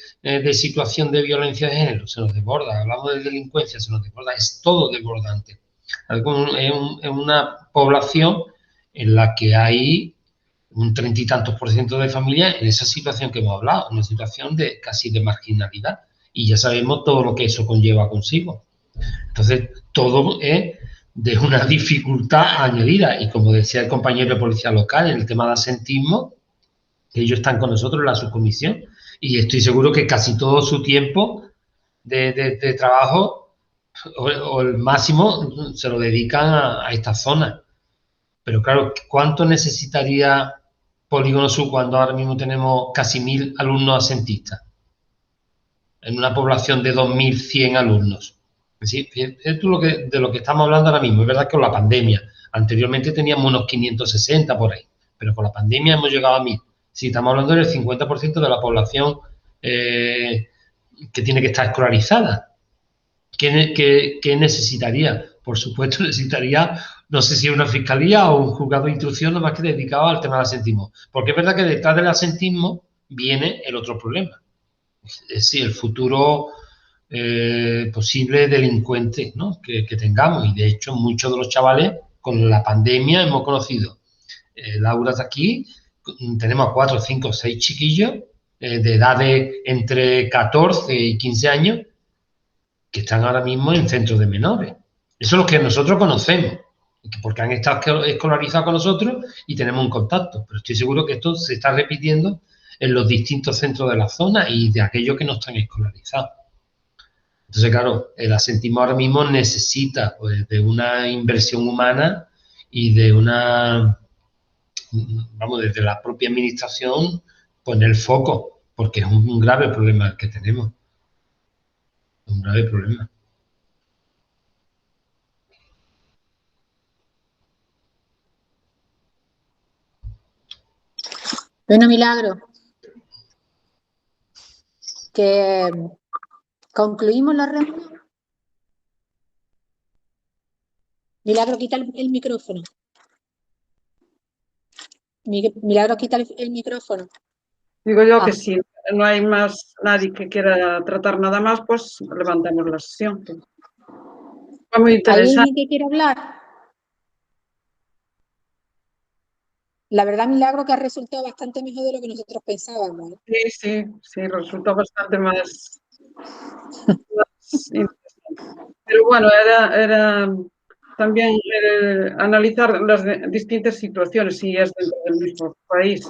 situación de violencia de género, se nos desborda. Hablamos de delincuencia, se nos desborda. Es todo desbordante. Es una población en la que hay un 30 y tantos % de familias en esa situación que hemos hablado, una situación de casi de marginalidad. Y ya sabemos todo lo que eso conlleva consigo. Entonces, todo es de una dificultad añadida. Y como decía el compañero de policía local, en el tema de asentismo, que ellos están con nosotros en la subcomisión, y estoy seguro que casi todo su tiempo de trabajo o el máximo se lo dedican a esta zona. Pero claro, ¿cuánto necesitaría Polígono Sur cuando ahora mismo tenemos casi 1000 alumnos asentistas? En una población de 2100 alumnos. ¿Sí? Esto es de lo que estamos hablando ahora mismo. Es verdad que con la pandemia, anteriormente teníamos unos 560 por ahí, pero con la pandemia hemos llegado a 1000. Sí, estamos hablando del 50% de la población que tiene que estar escolarizada. ¿Qué necesitaría? Por supuesto, necesitaría, no sé si una fiscalía o un juzgado de instrucción, nomás que dedicado al tema del asentismo. Porque es verdad que detrás del asentismo viene el otro problema. Es decir, el futuro posible delincuente, ¿no? que tengamos. Y de hecho, muchos de los chavales con la pandemia hemos conocido. Laura está aquí, tenemos a 4, 5, 6 chiquillos de edades entre 14 y 15 años que están ahora mismo en centros de menores. Eso es lo que nosotros conocemos, porque han estado escolarizados con nosotros y tenemos un contacto. Pero estoy seguro que esto se está repitiendo en los distintos centros de la zona y de aquellos que no están escolarizados. Entonces, claro, el asentismo ahora mismo necesita pues, de una inversión humana y de desde la propia administración poner el foco, porque es un grave problema el que tenemos. Un grave problema. Bueno, Milagro, que concluimos la reunión. Milagro, quita el micrófono. Milagro, quita el micrófono. Digo yo que si no hay más nadie que quiera tratar nada más, pues levantamos la sesión. Fue muy interesante. ¿Hay alguien que quiere hablar? La verdad, Milagro, que ha resultado bastante mejor de lo que nosotros pensábamos. Sí, resultó bastante más interesante. Pero bueno, era también analizar las distintas situaciones, si es dentro del mismo país.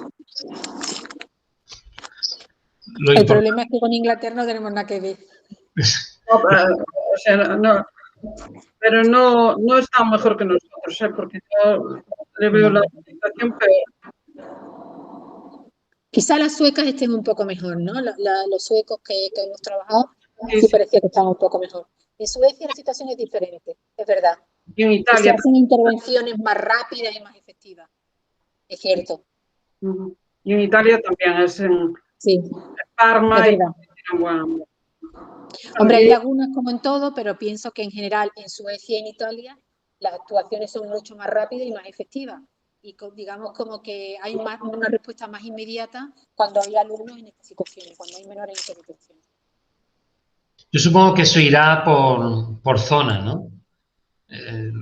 El problema es que con Inglaterra no tenemos nada que ver. Pero no está mejor que nosotros, porque yo le veo la situación peor. Quizá las suecas estén un poco mejor, ¿no? Los suecos que hemos trabajado sí parecía que estaban un poco mejor. En Suecia la situación es diferente, es verdad. Y en Italia. Se hacen intervenciones más rápidas y más efectivas. Es cierto. Y en Italia también es en Parma. Es verdad. Hombre, hay lagunas como en todo, pero pienso que en general en Suecia y en Italia las actuaciones son mucho más rápidas y más efectivas. Y digamos como que hay una respuesta más inmediata cuando hay alumnos en estas situaciones, cuando hay menores en estas situaciones. Yo supongo que eso irá por zona, ¿no? Es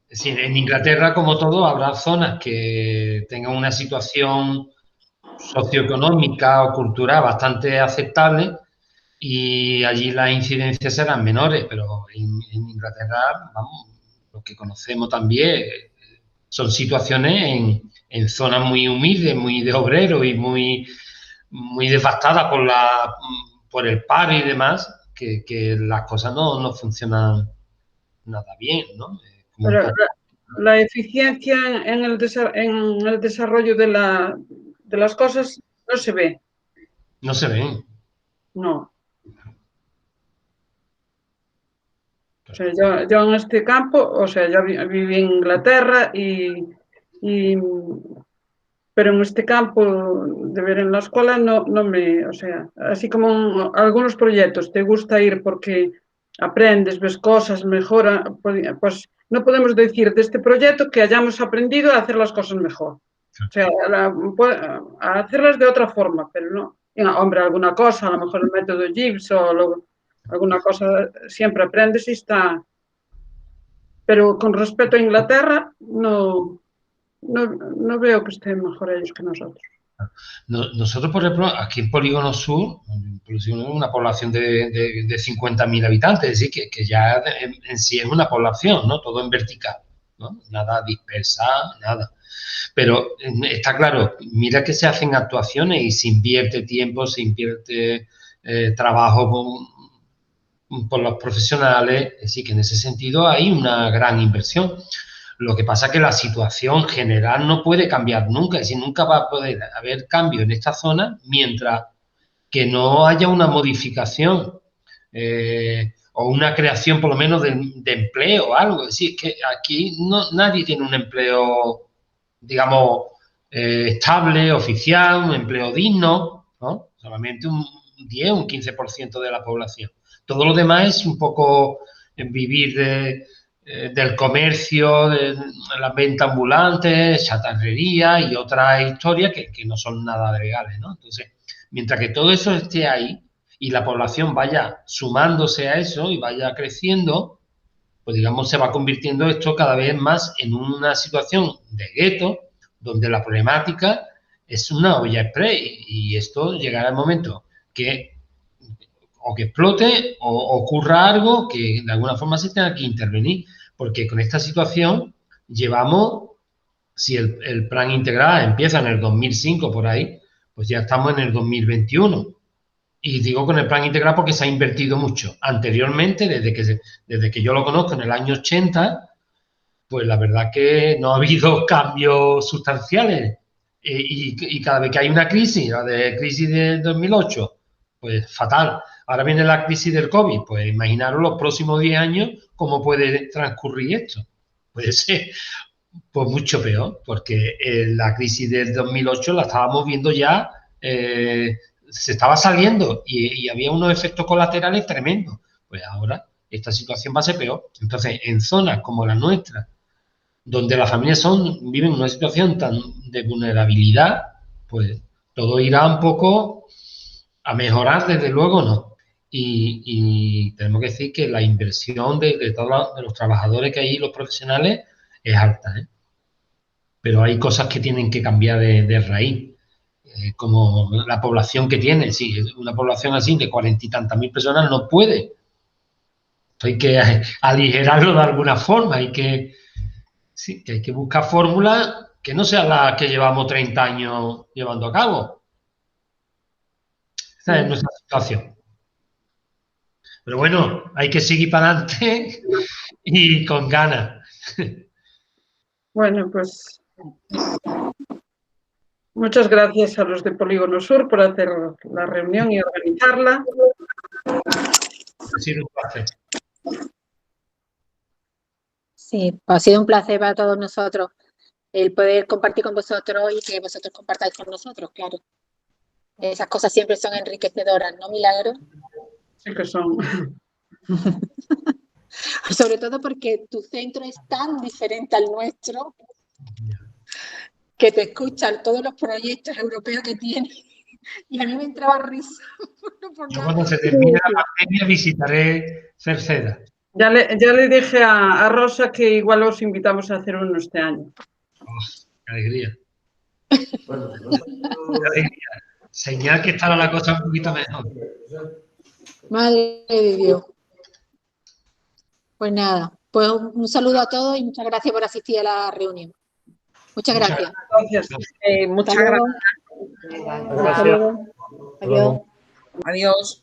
decir, en Inglaterra, como todo, habrá zonas que tengan una situación socioeconómica o cultural bastante aceptable y allí las incidencias serán menores, pero en Inglaterra, vamos, lo que conocemos también son situaciones en zonas muy humildes, muy de obreros y muy devastadas por el paro y demás, que las cosas no funcionan nada bien, ¿no? Pero la eficiencia en el desarrollo de las cosas no se ve. No se ven. No. O sea, yo en este campo, o sea, yo viví en Inglaterra pero en este campo de ver en la escuela no me, o sea, así como en algunos proyectos te gusta ir porque aprendes, ves cosas, mejora, pues no podemos decir de este proyecto que hayamos aprendido a hacer las cosas mejor. O sea, a hacerlas de otra forma, pero no. Hombre, alguna cosa, a lo mejor el método Gibbs o alguna cosa siempre aprendes y está. Pero con respecto a Inglaterra, no veo que estén mejor ellos que nosotros. Nosotros, por ejemplo, aquí en Polígono Sur, una población de 50.000 habitantes, es decir, que ya en sí es una población, ¿no? Todo en vertical, ¿no? Nada dispersado, nada. Pero está claro, mira que se hacen actuaciones y se invierte tiempo, se invierte trabajo por los profesionales, es decir, que en ese sentido hay una gran inversión. Lo que pasa es que la situación general no puede cambiar nunca, es decir, nunca va a poder haber cambio en esta zona mientras que no haya una modificación o una creación por lo menos de empleo o algo. Es decir, que aquí nadie tiene un empleo, digamos, estable, oficial, un empleo digno, ¿no? Solamente un 10, un 15% de la población. Todo lo demás es un poco vivir del comercio, de la venta ambulante, chatarrería y otras historias que no son nada legales, ¿no? Entonces, mientras que todo eso esté ahí y la población vaya sumándose a eso y vaya creciendo, pues digamos se va convirtiendo esto cada vez más en una situación de gueto, donde la problemática es una olla express y esto llegará el momento que o que explote o ocurra algo que de alguna forma se tenga que intervenir, porque con esta situación llevamos, si el plan integral empieza en el 2005 por ahí, pues ya estamos en el 2021. Y digo con el plan integral porque se ha invertido mucho. Anteriormente, desde que yo lo conozco en el año 80, pues la verdad que no ha habido cambios sustanciales. Y cada vez que hay una crisis, la de crisis de 2008, pues fatal. Ahora viene la crisis del COVID, pues imaginaros los próximos 10 años cómo puede transcurrir esto. Puede ser pues mucho peor, porque la crisis del 2008 la estábamos viendo ya, se estaba saliendo y había unos efectos colaterales tremendos. Pues ahora esta situación va a ser peor. Entonces, en zonas como la nuestra, donde las familias viven una situación tan de vulnerabilidad, pues todo irá un poco a mejorar, desde luego no. Y tenemos que decir que la inversión de todos los trabajadores que hay, los profesionales, es alta, ¿eh? Pero hay cosas que tienen que cambiar de raíz, como la población que tiene. Si una población así de 40 y tantas mil personas no puede. Hay que aligerarlo de alguna forma, que hay que buscar fórmulas que no sean las que llevamos 30 años llevando a cabo. Esa es nuestra situación. Pero bueno, hay que seguir para adelante y con ganas. Bueno, pues muchas gracias a los de Polígono Sur por hacer la reunión y organizarla. Ha sido un placer. Sí, ha sido un placer para todos nosotros el poder compartir con vosotros y que vosotros compartáis con nosotros, claro. Esas cosas siempre son enriquecedoras, ¿no, Milagro? Sí que son. Sobre todo porque tu centro es tan diferente al nuestro que te escuchan todos los proyectos europeos que tiene y a mí me entraba risa. Yo cuando se termine la pandemia visitaré Cerceda. Ya le dije a Rosa que igual os invitamos a hacer uno este año. Oh, qué alegría. Bueno, qué alegría. Señal que estará la cosa un poquito mejor. Madre de Dios. Pues nada, pues un saludo a todos y muchas gracias por asistir a la reunión. Muchas gracias. Muchas gracias. Gracias. Adiós. Adiós.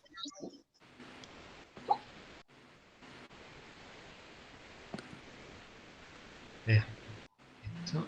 Yeah. esto.